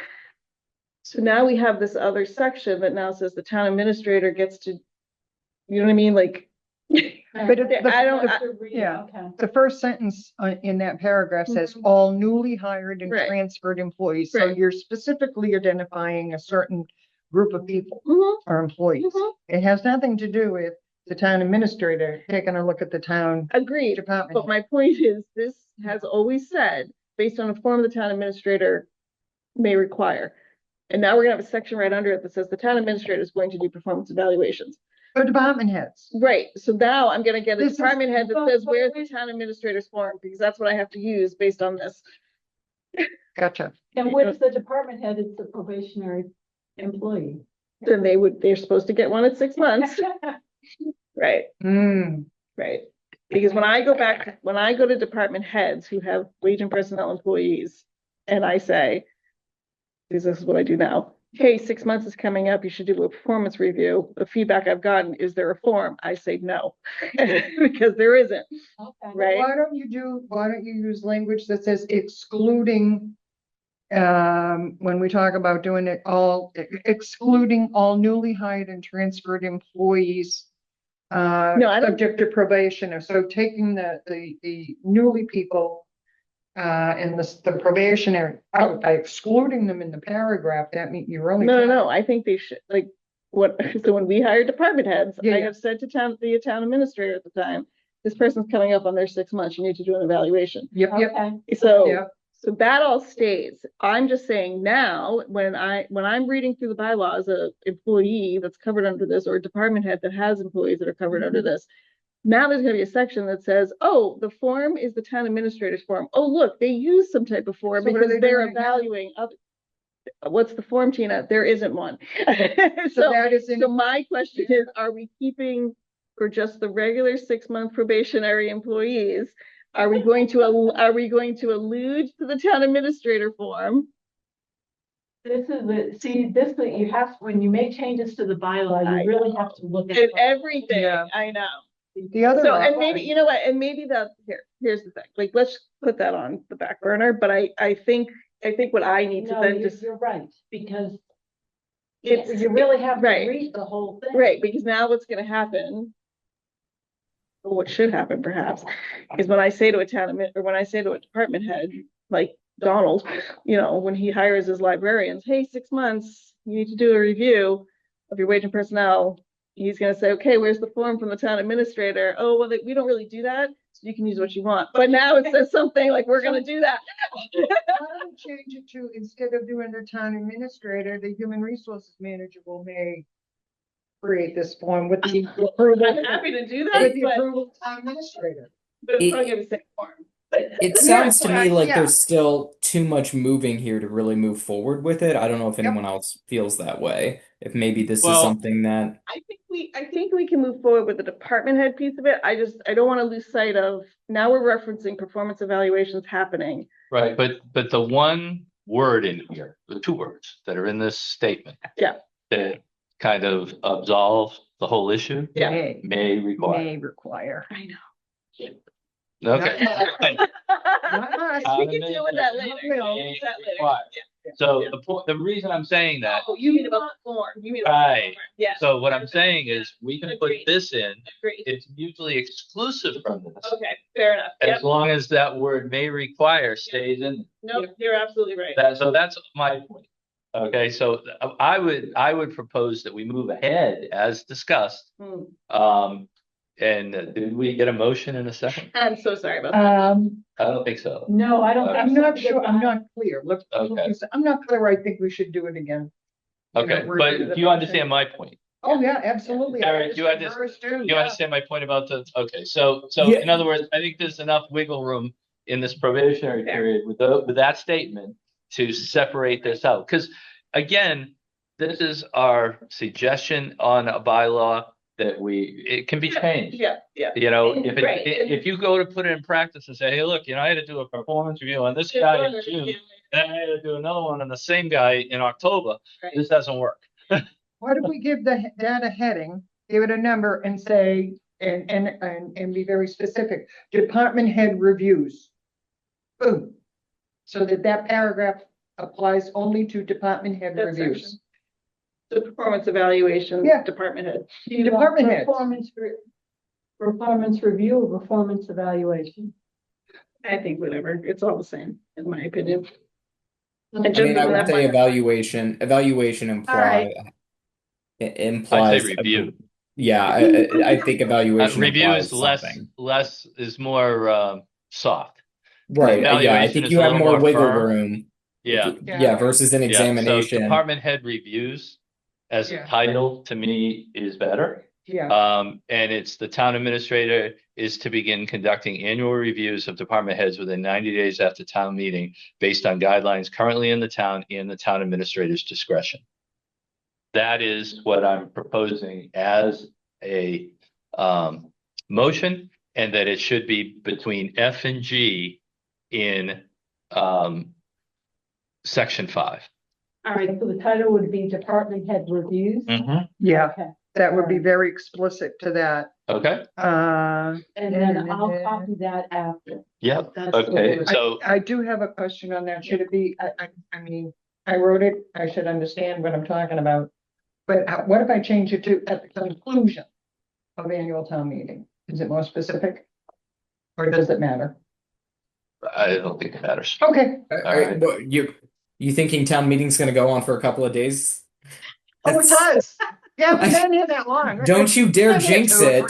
So now we have this other section that now says the town administrator gets to, you know what I mean? Like, But I don't, yeah. Okay. The first sentence in that paragraph says all newly hired and Right. transferred employees. So Right. you're specifically identifying a certain group of people Mhm, or employees. mhm. It has nothing to do with the town administrator taking a look at the town Agreed. department. But my point is, this has always said, based on a form the town administrator may require. And now we're gonna have a section right under it that says the town administrator is going to do performance evaluations. For department heads. Right, so now I'm gonna get a This is- department head that but- says, but where's the wait. town administrator's form? Because that's what I have to use based on this. Gotcha. And what if the department head is the probationary employee? Then they're supposed to get one at 6 months, right, Mm. right. Because when I go to department heads who have wage and personnel employees, and I say, this is what I do now. Hey, 6 months is coming up. You should do a performance review. The feedback I've gotten, is there a form? I say no, because there isn't, Okay. right? Why don't you use language that says excluding, when we talk about doing it all, excluding all newly hired and transferred employees, No, I don't- subject to probation, so taking the newly people, and the probationary out, by excluding them in the paragraph, that means you're only. No, I think they should, like, what, so when we hire department heads, Yeah, I yeah. have said to the town administrator at the time, this person's coming up on their 6 months, you need to do an evaluation. Yep, yep, Okay. So, yep. so that all stays. I'm just saying now, when I'm reading through the bylaws, a employee that's covered under this, or a department head that has employees that are covered under this, now there's gonna be a section that says, oh, the form is the town administrator's form. Oh, look, they use some type of form So what are because they they're doing now? evaluating other. What's the form, Tina? There isn't one. So that is in. So my question is, are we keeping for just the regular 6-month probationary employees? Are we going to allude to the town administrator form? This is you have, when you make changes to the bylaw, I you really have to look at. And everything, Yeah. I know. The other. So, one- and maybe, you know what, and maybe here's the thing, like, let's put that on the back burner, but I think what I need to No, then just, you're right, because it's, you really have to right. read the whole thing. right, because now what's gonna happen, or what should happen perhaps, is when I say to a department head, like Donald, you know, when he hires his librarians, hey, 6 months, you need to do a review of your wage and personnel. He's gonna say, okay, where's the form from the town administrator? Oh, well, we don't really do that, so you can use what you want. But now it says something like, we're gonna do that. Why don't we change it to, instead of doing the town administrator, the human resources manager may create this form with the approval. I'm happy to do that, With the but approval of the town administrator. it's probably gonna be the same form. It sounds to me like yeah. there's still too much moving here to really move forward with it. I don't know if anyone else feels that way. If maybe this is Well- something that I think we can move forward with the department head piece of it. I don't want to lose sight of, now we're referencing performance evaluations happening. right. But the one word in here, the 2 words that are in this statement. Yeah. That kind of absolve the whole issue, Yeah. may require. May require. I know. Okay. We can deal with that later. Will. We'll do that later. Require. Yeah. So the reason I'm saying that, Oh, you mean about the form? You mean about the right. form. Yeah. So what I'm saying is we can put Agreed. this in, Agreed. it's mutually exclusive from this. Okay, fair enough. Yep. As long as that word may require stays in. Nope, you're absolutely right. So that's my point. Okay, so I would propose that we move ahead as discussed. Hmm. And did we get a motion in a second? I'm so sorry about that. I don't think so. No, I don't. think I'm so, not because sure, I'm not clear. Okay. I'm not clear. I think we should do it again. You know, Okay, we're- but do you understand my point? Oh, yeah, absolutely. Eric, you understand- Hers too, You yeah. understand my point about okay, so Yeah. in other words, I think there's enough wiggle room in this probationary period with that statement to separate this out. Because again, this is our suggestion on a bylaw that it can be changed. Yeah, yeah. You know, Right. if you go to put it in practice and say, hey, look, I had to do a performance review on this guy in June, and I had to do another one on the same guy in October, Right. this doesn't work. What if we give that a heading, give it a number and say, and be very specific, department head reviews. Boom. So that paragraph applies only to department head That reviews. section. The performance evaluation, Yeah. department head. Do you want Department heads. performance review or performance evaluation? I think whatever, it's all the same, in my opinion. I mean, I would say evaluation. Evaluation implies I'd say review. Yeah, I think evaluation Review implies is less is more soft. right. Yeah, I Evaluation think is you a have little more more wiggle firm. room. Yeah. Yeah, versus an Yeah, so examination. department head reviews as a title to me is better. Yeah, And it's the town administrator is to begin conducting annual reviews of department heads within 90 days after town meeting based on guidelines currently in the town and the town administrator's discretion. That is what I'm proposing as a motion, and that it should be between F and G in section 5. All right, so the title would be department head reviews. yeah, Okay, that would be very explicit to that. Okay. and then I'll copy that after. Yep. That's Okay. the- So I do have a question on that. Should it be, I mean, I wrote it, I should understand what I'm talking about. But what if I change it to at the conclusion of annual town meeting? Is it more specific? Or does it matter? I don't think it matters. Okay. right. What, you thinking town meeting's going to go on for a couple of days? Oh, it does. Yeah, we haven't had that long. Don't you dare I've had jinx 2 or it.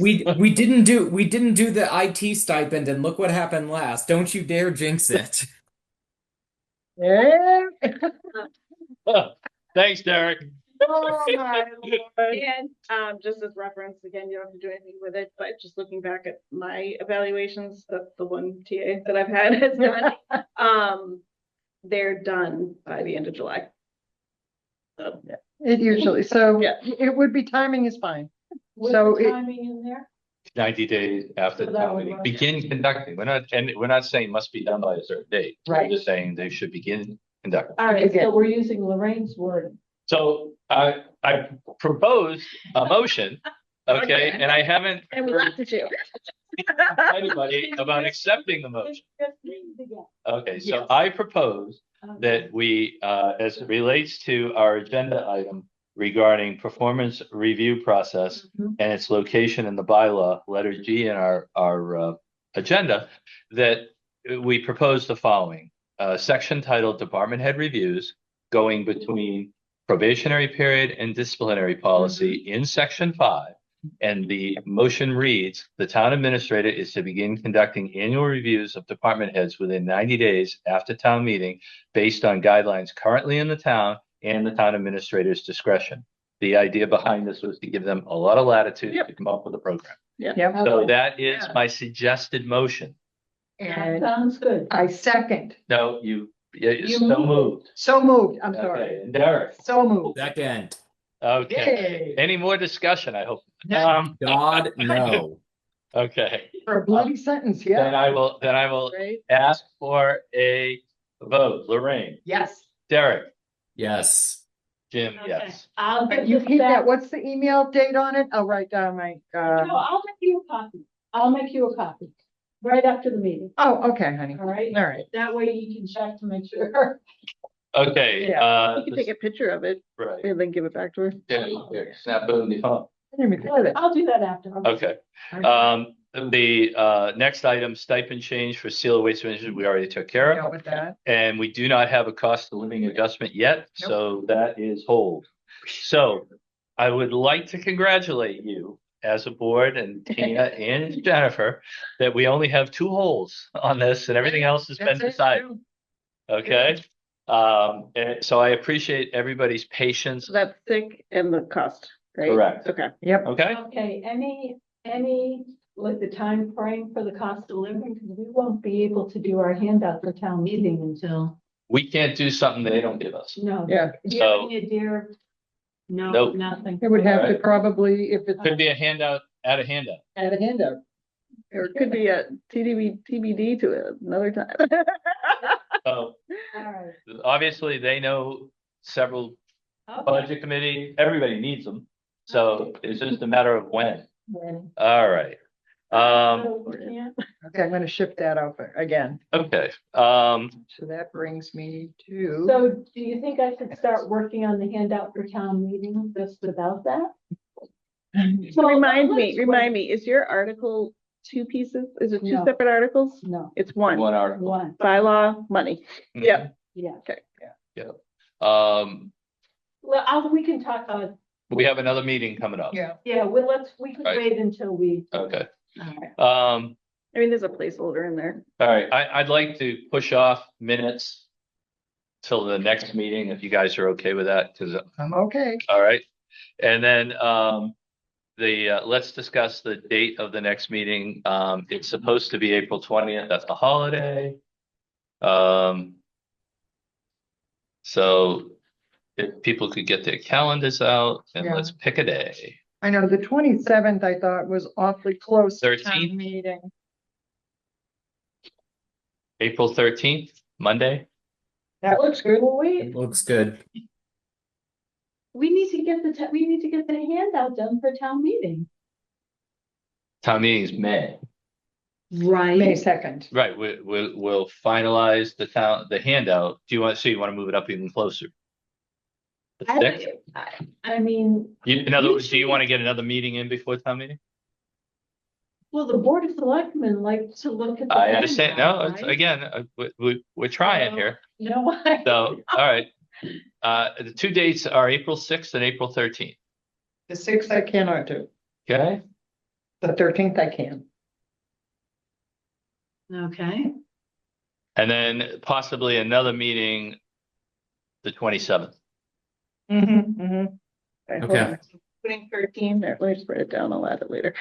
3 days. We didn't do the IT stipend, and look what happened last. Don't you dare jinx it. Yeah. Thanks, Derek. Oh, my Lord. And just as reference, again, you don't have to do anything with it, but just looking back at my evaluations, that's the one TA that I've had has done. They're done by the end of July. So, It usually, so Yeah. it would be timing is fine. With So the it- timing in there? 90 days after So the that town would meeting. work. Begin conducting. We're not saying must be done by a certain date. Right. We're just saying they should begin conducting. All right, Okay. so we're using Lorraine's wording. So I proposed a motion, okay, Okay. and I haven't and we heard left it to. anybody about accepting the motion. Just read it again. Okay, so Yes. I propose that we, as it relates to our agenda item regarding performance review process Mhm. and its location in the bylaw, letter G in our agenda, that we propose the following. Section titled Department Head Reviews going between probationary period and disciplinary policy in section 5. And the motion reads, the town administrator is to begin conducting annual reviews of department heads within 90 days after town meeting based on guidelines currently in the town and the town administrator's discretion. The idea behind this was to give them a lot of latitude Yep. to come up with a program. Yeah, So Okay. that is Yeah. my suggested motion. That and sounds good. I second. No, yeah, You so moved. So moved, I'm Okay, sorry. and Derek. So moved. Second. Okay. Yay. Any more discussion? I hope. God, no. Okay. For a bloody sentence, Then yeah. I will Right? ask for a vote. Lorraine, Yes. Derek, Yes. Jim, Okay. yes. I'll But get you this keep that, back. what's the email date on it? I'll write down my, No, I'll make you a copy. I'll make you a copy right after the meeting, oh, okay, honey. all right? All right. That way you can check to make sure. Okay, You can take a picture of it right. and then give it back to her. Here, snap it in the phone. I didn't even get it. I'll do that after. Okay. The next item, stipend change for seal waste management, we already took care of. Dealt with that. And we do not have a cost of living adjustment yet, so that is hold. So I would like to congratulate you as a board and Tina and Jennifer that we only have 2 holds on this and everything else has been That's it, decided. too. Okay? And so I appreciate everybody's patience. So that's sick and the cost. right? Correct. Okay. Yep. Okay? Okay, any, like the time frame for the cost of living, because we won't be able to do our handout for town meeting until, We can't do something they don't give us. no. Yeah. Do you have So- any idea? No, Nope. nothing. It would have to Alright. probably, if it's Could be a handout, add a handout. add a handout. Or it could be a TBD to another time. So All right. obviously they know several Okay. budget committee, everybody needs them. So it's just a matter of when. When- All right. So, yeah. Okay, I'm gonna shift that over again. Okay. So that brings me to, So do you think I should start working on the handout for town meeting just without that? So remind let's me, is your article two pieces? Is it two No. separate articles? No, It's one. One article. one, Bylaw, money. Yeah. yeah. Um, Well, we can talk, we have another meeting coming up. yeah, yeah, we could Right. wait until we. Okay. All right. I mean, there's a placeholder in there. All right. I'd like to push off minutes till the next meeting, if you guys are okay with that, because, I'm okay. all right. And then, let's discuss the date of the next meeting. It's supposed to be April 20th. That's a holiday. So if people could get their calendars out and Yeah. let's pick a day. I know the 27th I thought was awfully close. to town 13th? Meeting. April 13th, Monday. That looks good. Well, wait, Looks good. we need to get we need to get the handout done for town meeting. Town meeting is May. May Right. 2nd. Right, we'll finalize the handout. Do you want, so you want to move it up even closer? The sixth? I mean, In other words, do you want to get another meeting in before town meeting? well, the Board of Selectmen like to look at. the I understand. No, handout, it's, right? again, we're trying here. No, I. So, all right. The two dates are April 6th and April 13th. The 6th I cannot do. Okay? The 13th I can. Okay, And then possibly another meeting, the 27th. Mm-hmm, mm-hmm. Hold Okay. on. Putting 13 there, let me just write it down, I'll add it later.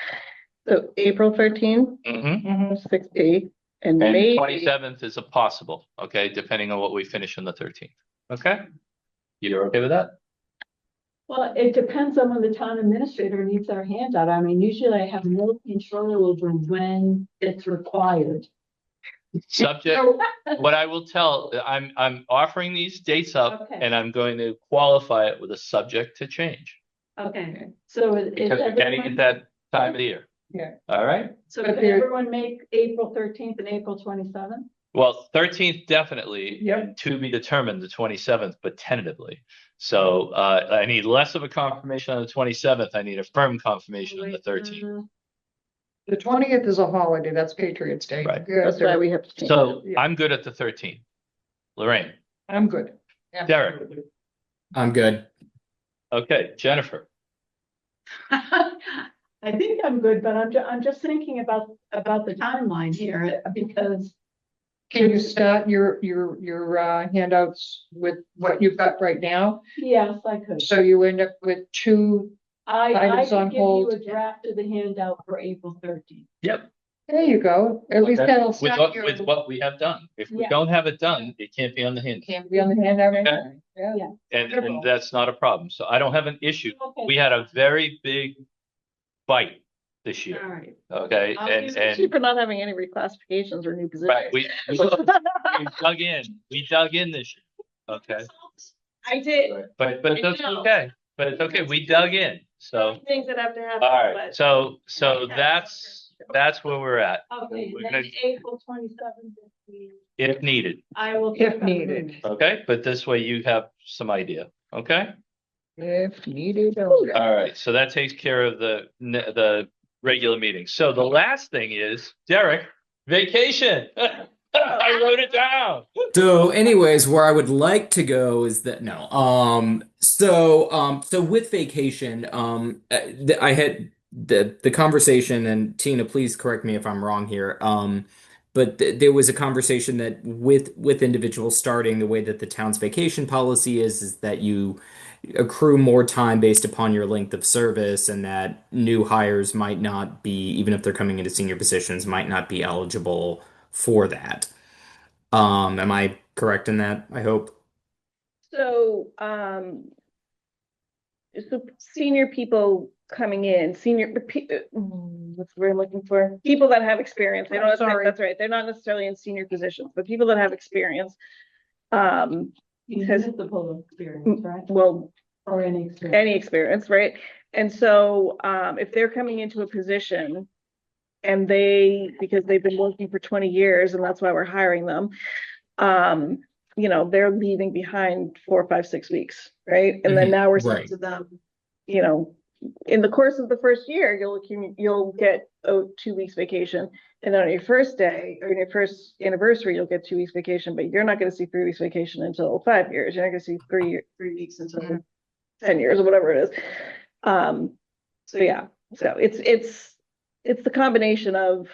So April 13th, Mm-hmm. Mm-hmm. 6P, and And May. 27th is a possible, okay, depending on what we finish on the 13th. Okay? You're okay with that? well, it depends on when the town administrator needs our handout. I mean, usually I have no control over when it's required. Subject, what I will tell, I'm offering these dates up Okay. and I'm going to qualify it with a subject to change. Okay, so is Because we're getting at everyone, that time of the year. Yeah. All right? so But can there- everyone make April 13th and April 27th? Well, 13th definitely, Yep. and to be determined the 27th, but tentatively. So I need less of a confirmation on the 27th. I need a firm confirmation on the 13th. The 20th is a holiday. That's Patriots Day. Right. You guys That's why are- we have to change So it. Yeah. I'm good at the 13th. Lorraine, I'm good. Derek. Absolutely. I'm good. okay, Jennifer. I think I'm good, but I'm just thinking about the timeline here, because, Can you start your handouts with what you've got right now? yes, I could. So you end up with two, I items on could give you hold. a draft of the handout for April 13th. Yep. there you go. At least Okay. that'll With start your, with what we have done. If we Yeah. don't have it done, it can't be on the hand. can't be on the handout Okay. anyway. Yeah. And that's not a problem. So I don't have an issue. Okay. We had a very big bite this All year, right. okay? I'll And, use Especially and, for not having any reclassifications or new positions. right, we dug in this year, okay? I did. But I that's know. okay, but it's okay. We dug in, so, Things that have to happen. all right, but- so Okay. that's where we're at, Okay, We're and then gonna- April 27th, if needed, I will. If needed. okay? But this way you have some idea, okay? If needed. Okay. All right, so that takes care of the regular meeting. So the last thing is, Derek, vacation. I wrote it down. So, anyways, where I would like to go is that no. So with vacation, I had the conversation, and Tina, please correct me if I'm wrong here. But there was a conversation that with individuals starting, the way that the town's vacation policy is that accrue more time based upon your length of service, and that new hires might not be, even if they're coming into senior positions, might not be eligible for that. Am I correct in that? I hope. So, so senior people coming in, what's the word I'm looking for? People that have experience. They don't have, Sorry. that's right. They're not necessarily in senior positions, but people that have experience. Has, Municipal experience, right? well, Or any experience. any experience, right? And so, if they're coming into a position and because they've been working for 20 years and that's why we're hiring them, they're leaving behind 4, 5, 6 weeks, right? And then now we're saying Right. to them, in the course of the first year, you'll get 2 weeks vacation, and then on your first day or your first anniversary, you'll get 2 weeks vacation, but you're not going to see 3 weeks vacation until 5 years. You're not going to see 3 weeks until 10 years or whatever it is. So yeah, so it's the combination of,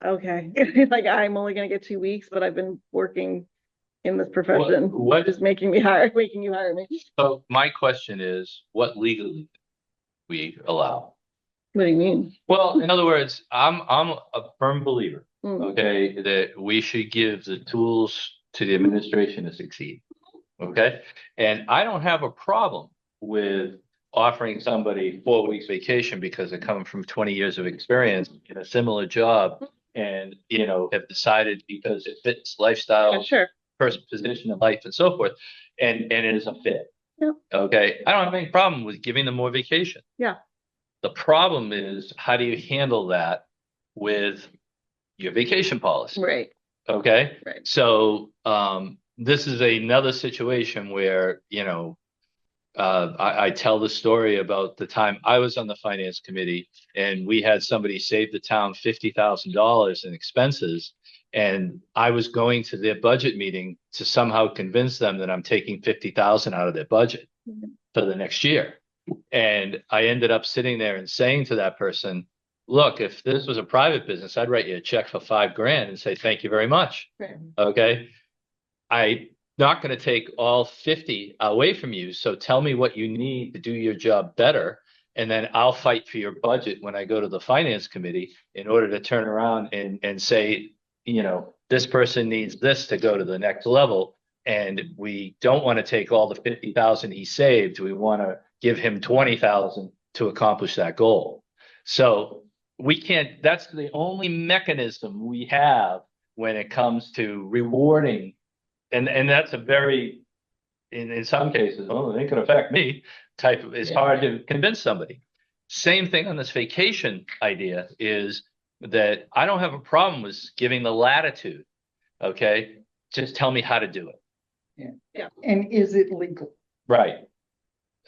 okay, like I'm only going to get 2 weeks, but I've been working in this profession. What is making you hire me. So my question is, what legally we allow? What do you mean? Well, in other words, I'm a firm believer, Mm. okay, that we should give the tools to the administration to succeed. Okay. And I don't have a problem with offering somebody 4 weeks vacation because they're coming from 20 years of experience in a similar job and, have decided because it fits lifestyle, Yeah, sure. first position in life and so forth. And it is a fit. Yeah. Okay. I don't have any problem with giving them more vacation. Yeah. The problem is, how do you handle that with your vacation policy? Right. Okay. Right. So, this is another situation where, I tell the story about the time I was on the finance committee and we had somebody save the town $50,000 in expenses. And I was going to their budget meeting to somehow convince them that I'm taking 50,000 out of their budget for the next year. And I ended up sitting there and saying to that person, look, if this was a private business, I'd write you a check for $5,000 and say, thank you very much. Right. Okay. I'm not going to take all 50 away from you. So tell me what you need to do your job better. And then I'll fight for your budget when I go to the finance committee in order to turn around and say, this person needs this to go to the next level. And we don't want to take all the 50,000 he saved. We want to give him 20,000 to accomplish that goal. So we can't, that's the only mechanism we have when it comes to rewarding. And that's a very, in some cases, oh, it can affect me type of, it's hard to convince somebody. Same thing on this vacation idea is that I don't have a problem with giving the latitude. Okay. Just tell me how to do it. Yeah. And is it legal? Right.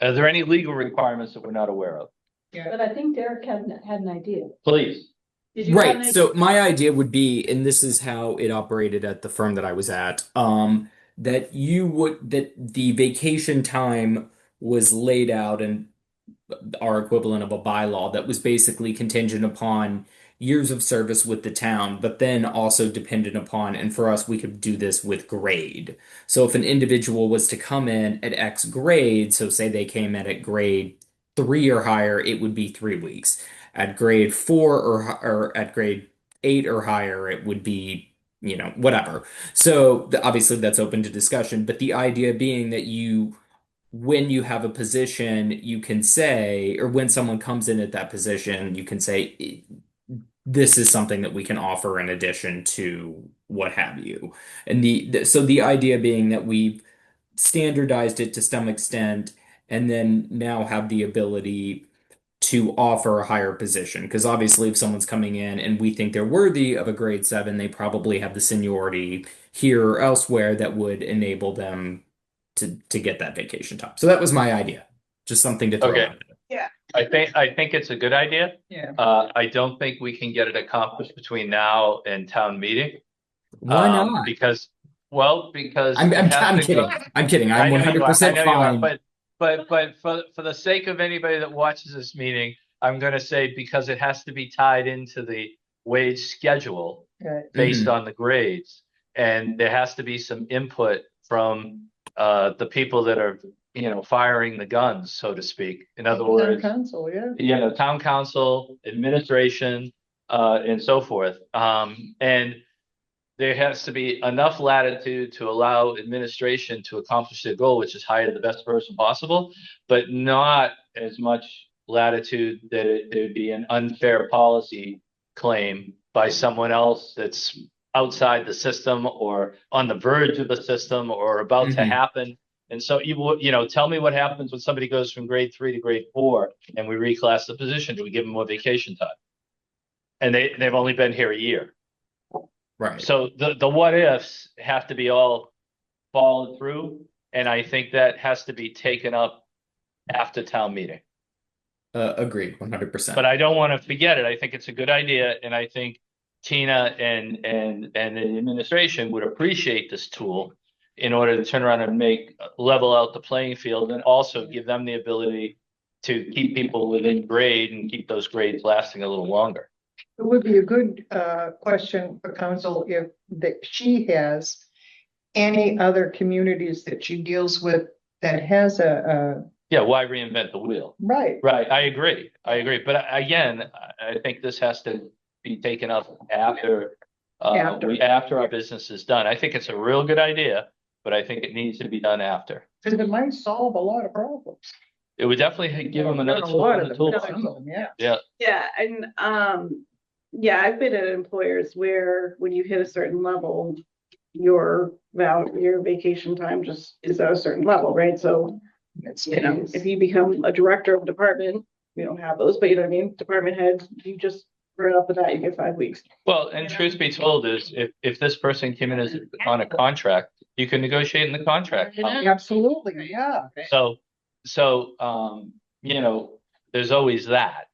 Are there any legal requirements that we're not aware of? But I think Derek had an idea. Please. Did you have an Right. idea? So my idea would be, and this is how it operated at the firm that I was at, that the vacation time was laid out and our equivalent of a bylaw that was basically contingent upon years of service with the town, but then also dependent upon, and for us, we could do this with grade. So if an individual was to come in at X grade, so say they came in at grade 3 or higher, it would be 3 weeks. At grade 4 or at grade 8 or higher, it would be, whatever. So obviously that's open to discussion, but the idea being that when you have a position, you can say, or when someone comes in at that position, you can say, this is something that we can offer in addition to what have you. And so the idea being that we've standardized it to some extent and then now have the ability to offer a higher position. Because obviously, if someone's coming in and we think they're worthy of a grade 7, they probably have the seniority here or elsewhere that would enable them to get that vacation time. So that was my idea. Just something to throw Okay. out there. Yeah. I think it's a good idea. Yeah. I don't think we can get it accomplished between now and town meeting. Why not? Because I'm it has to kidding. go- I'm kidding. I'm I know you are. 100% I know you are. fine. But for the sake of anybody that watches this meeting, I'm going to say because it has to be tied into the wage schedule based Mhm. on the grades, and there has to be some input from the people that are firing the guns, so to speak. In other Town words, council, yeah. town council, administration, and so forth. And there has to be enough latitude to allow administration to accomplish their goal, which is hire the best person possible, but not as much latitude that there'd be an unfair policy claim by someone else that's outside the system or on the verge of the system or about to happen. And so tell me what happens when somebody goes from grade 3 to grade 4 and we reclass the position. Do we give them more vacation time? And they've only been here a year. Right. So the what ifs have to be all followed through, and I think that has to be taken up after town meeting. Agreed, 100%. But I don't want to forget it. I think it's a good idea, and I think Tina and the administration would appreciate this tool in order to turn around and level out the playing field, and also give them the ability to keep people within grade and keep those grades lasting a little longer. It would be a good question for council if she has any other communities that she deals with that has Yeah, why reinvent the wheel? right. Right, I agree. But again, I think this has to be taken up after our business is done. I think it's a real good idea, but I think it needs to be done after. Because it might solve a lot of problems. It would definitely give them another A tool lot in of the them, toolbox. some of them, yeah. Yeah, Yeah, and I've been at employers where when you hit a certain level, your vacation time just is at a certain level, right? So, if you become a director of a department, we don't have those, but you know what I mean? Department head, you just right off the bat, you get 5 weeks. well, and truth be told is if this person came in as on a contract, you can negotiate in the contract. Absolutely, yeah. So, there's always that.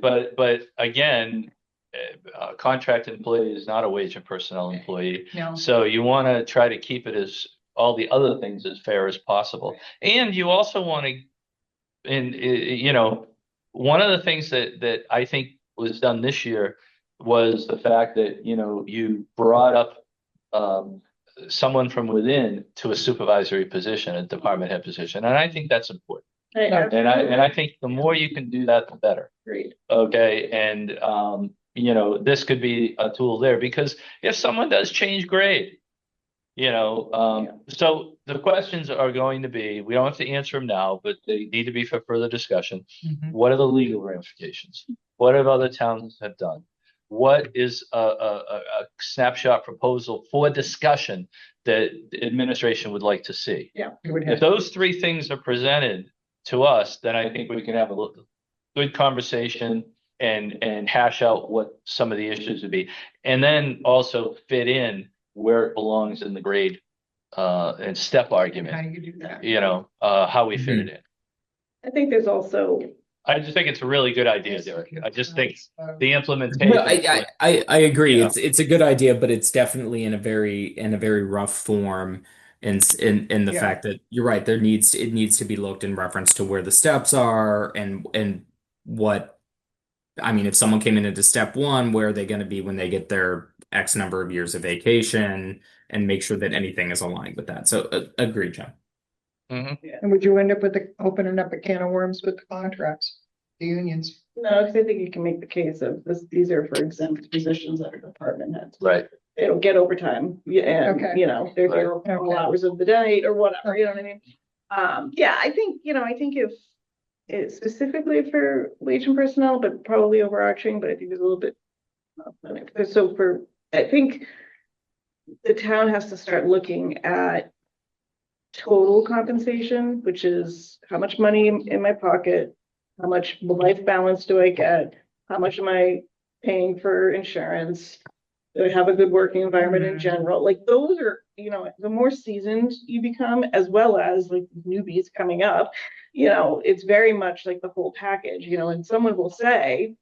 But again, a contract employee is not a wage and personnel employee. No. So you want to try to keep it as all the other things as fair as possible. And you also want to, one of the things that I think was done this year was the fact that, you brought up someone from within to a supervisory position, a department head position. And I think that's important. And I think the more you can do that, the better. Great. Okay. And, this could be a tool there because if someone does change grade, so the questions are going to be, we don't have to answer them now, but they need to be for further discussion. What are the legal ramifications? What have other towns have done? What is a snapshot proposal for discussion that the administration would like to see? Yeah. If those three things are presented to us, then I think we can have a good conversation and hash out what some of the issues would be. And then also fit in where it belongs in the grade and step argument. How you do that? How we fit it in. I think there's also. I just think it's a really good idea, Derek. I just think the implementation. No, I agree. Yeah. It's a good idea, but it's definitely in a very rough form. In the fact that you're right, it needs to be looked in reference to where the steps are and what. I mean, if someone came into step 1, where are they going to be when they get their X number of years of vacation, and make sure that anything is aligned with that. So agree, John. And would you end up with opening up a can of worms with the contracts, the unions? No, because I think you can make the case of these are for exempt positions that are department heads. Right. They don't get overtime. Yeah, and they're here all hours of the day or whatever, you know what I mean? I think if it's specifically for wage and personnel, but probably overarching, but I think there's a little bit. I think the town has to start looking at total compensation, which is how much money in my pocket, how much life balance do I get, how much am I paying for insurance, do I have a good working environment in general? Like those are, the more seasoned you become, as well as like newbies coming up, it's very much like the whole package, and someone will say,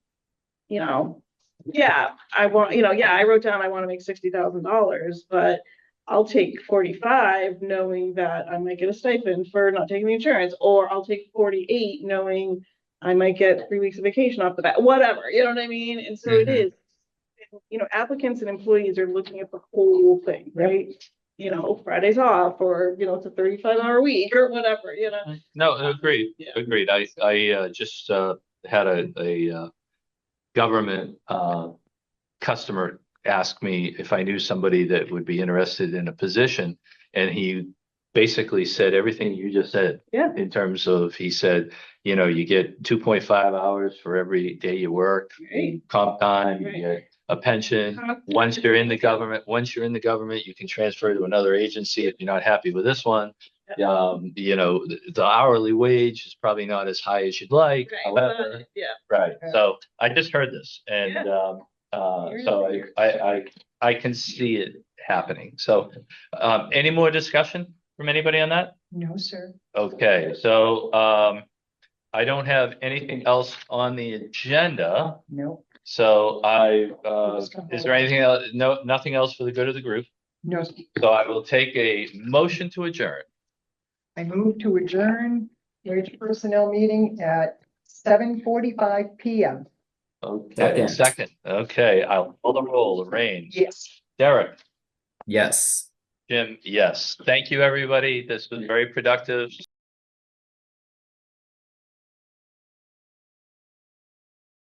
I wrote down I want to make $60,000, but I'll take 45 knowing that I might get a stipend for not taking the insurance, or I'll take 48 knowing I might get 3 weeks of vacation off the bat, whatever, you know what I mean? And so it is, applicants and employees are looking at the whole thing, right? Fridays off, or, it's a 35-hour week or whatever, No, agreed, Yeah. agreed. I just had a government customer ask me if I knew somebody that would be interested in a position, and he basically said everything you just said. Yeah. In terms of, he said, you get 2.5 hours for every day you work, Right. comp time, you Right. get a pension. Once you're in the government, you can transfer to another agency if you're not happy with this one. The hourly wage is probably not as high as you'd like. Right. However, Yeah. right. So I just heard this, and so I can see it happening. So, any more discussion from anybody on that? No, sir. Okay, so I don't have anything else on the agenda. No, So is there anything else? No, nothing else for the good of the group. no. So I will take a motion to adjourn. I move to adjourn wage personnel meeting at 7:45 PM. Okay, second. Okay, I'll pull the roll, the reins. Yes. Derek, Yes. Jim, yes. Thank you, everybody. This was very productive.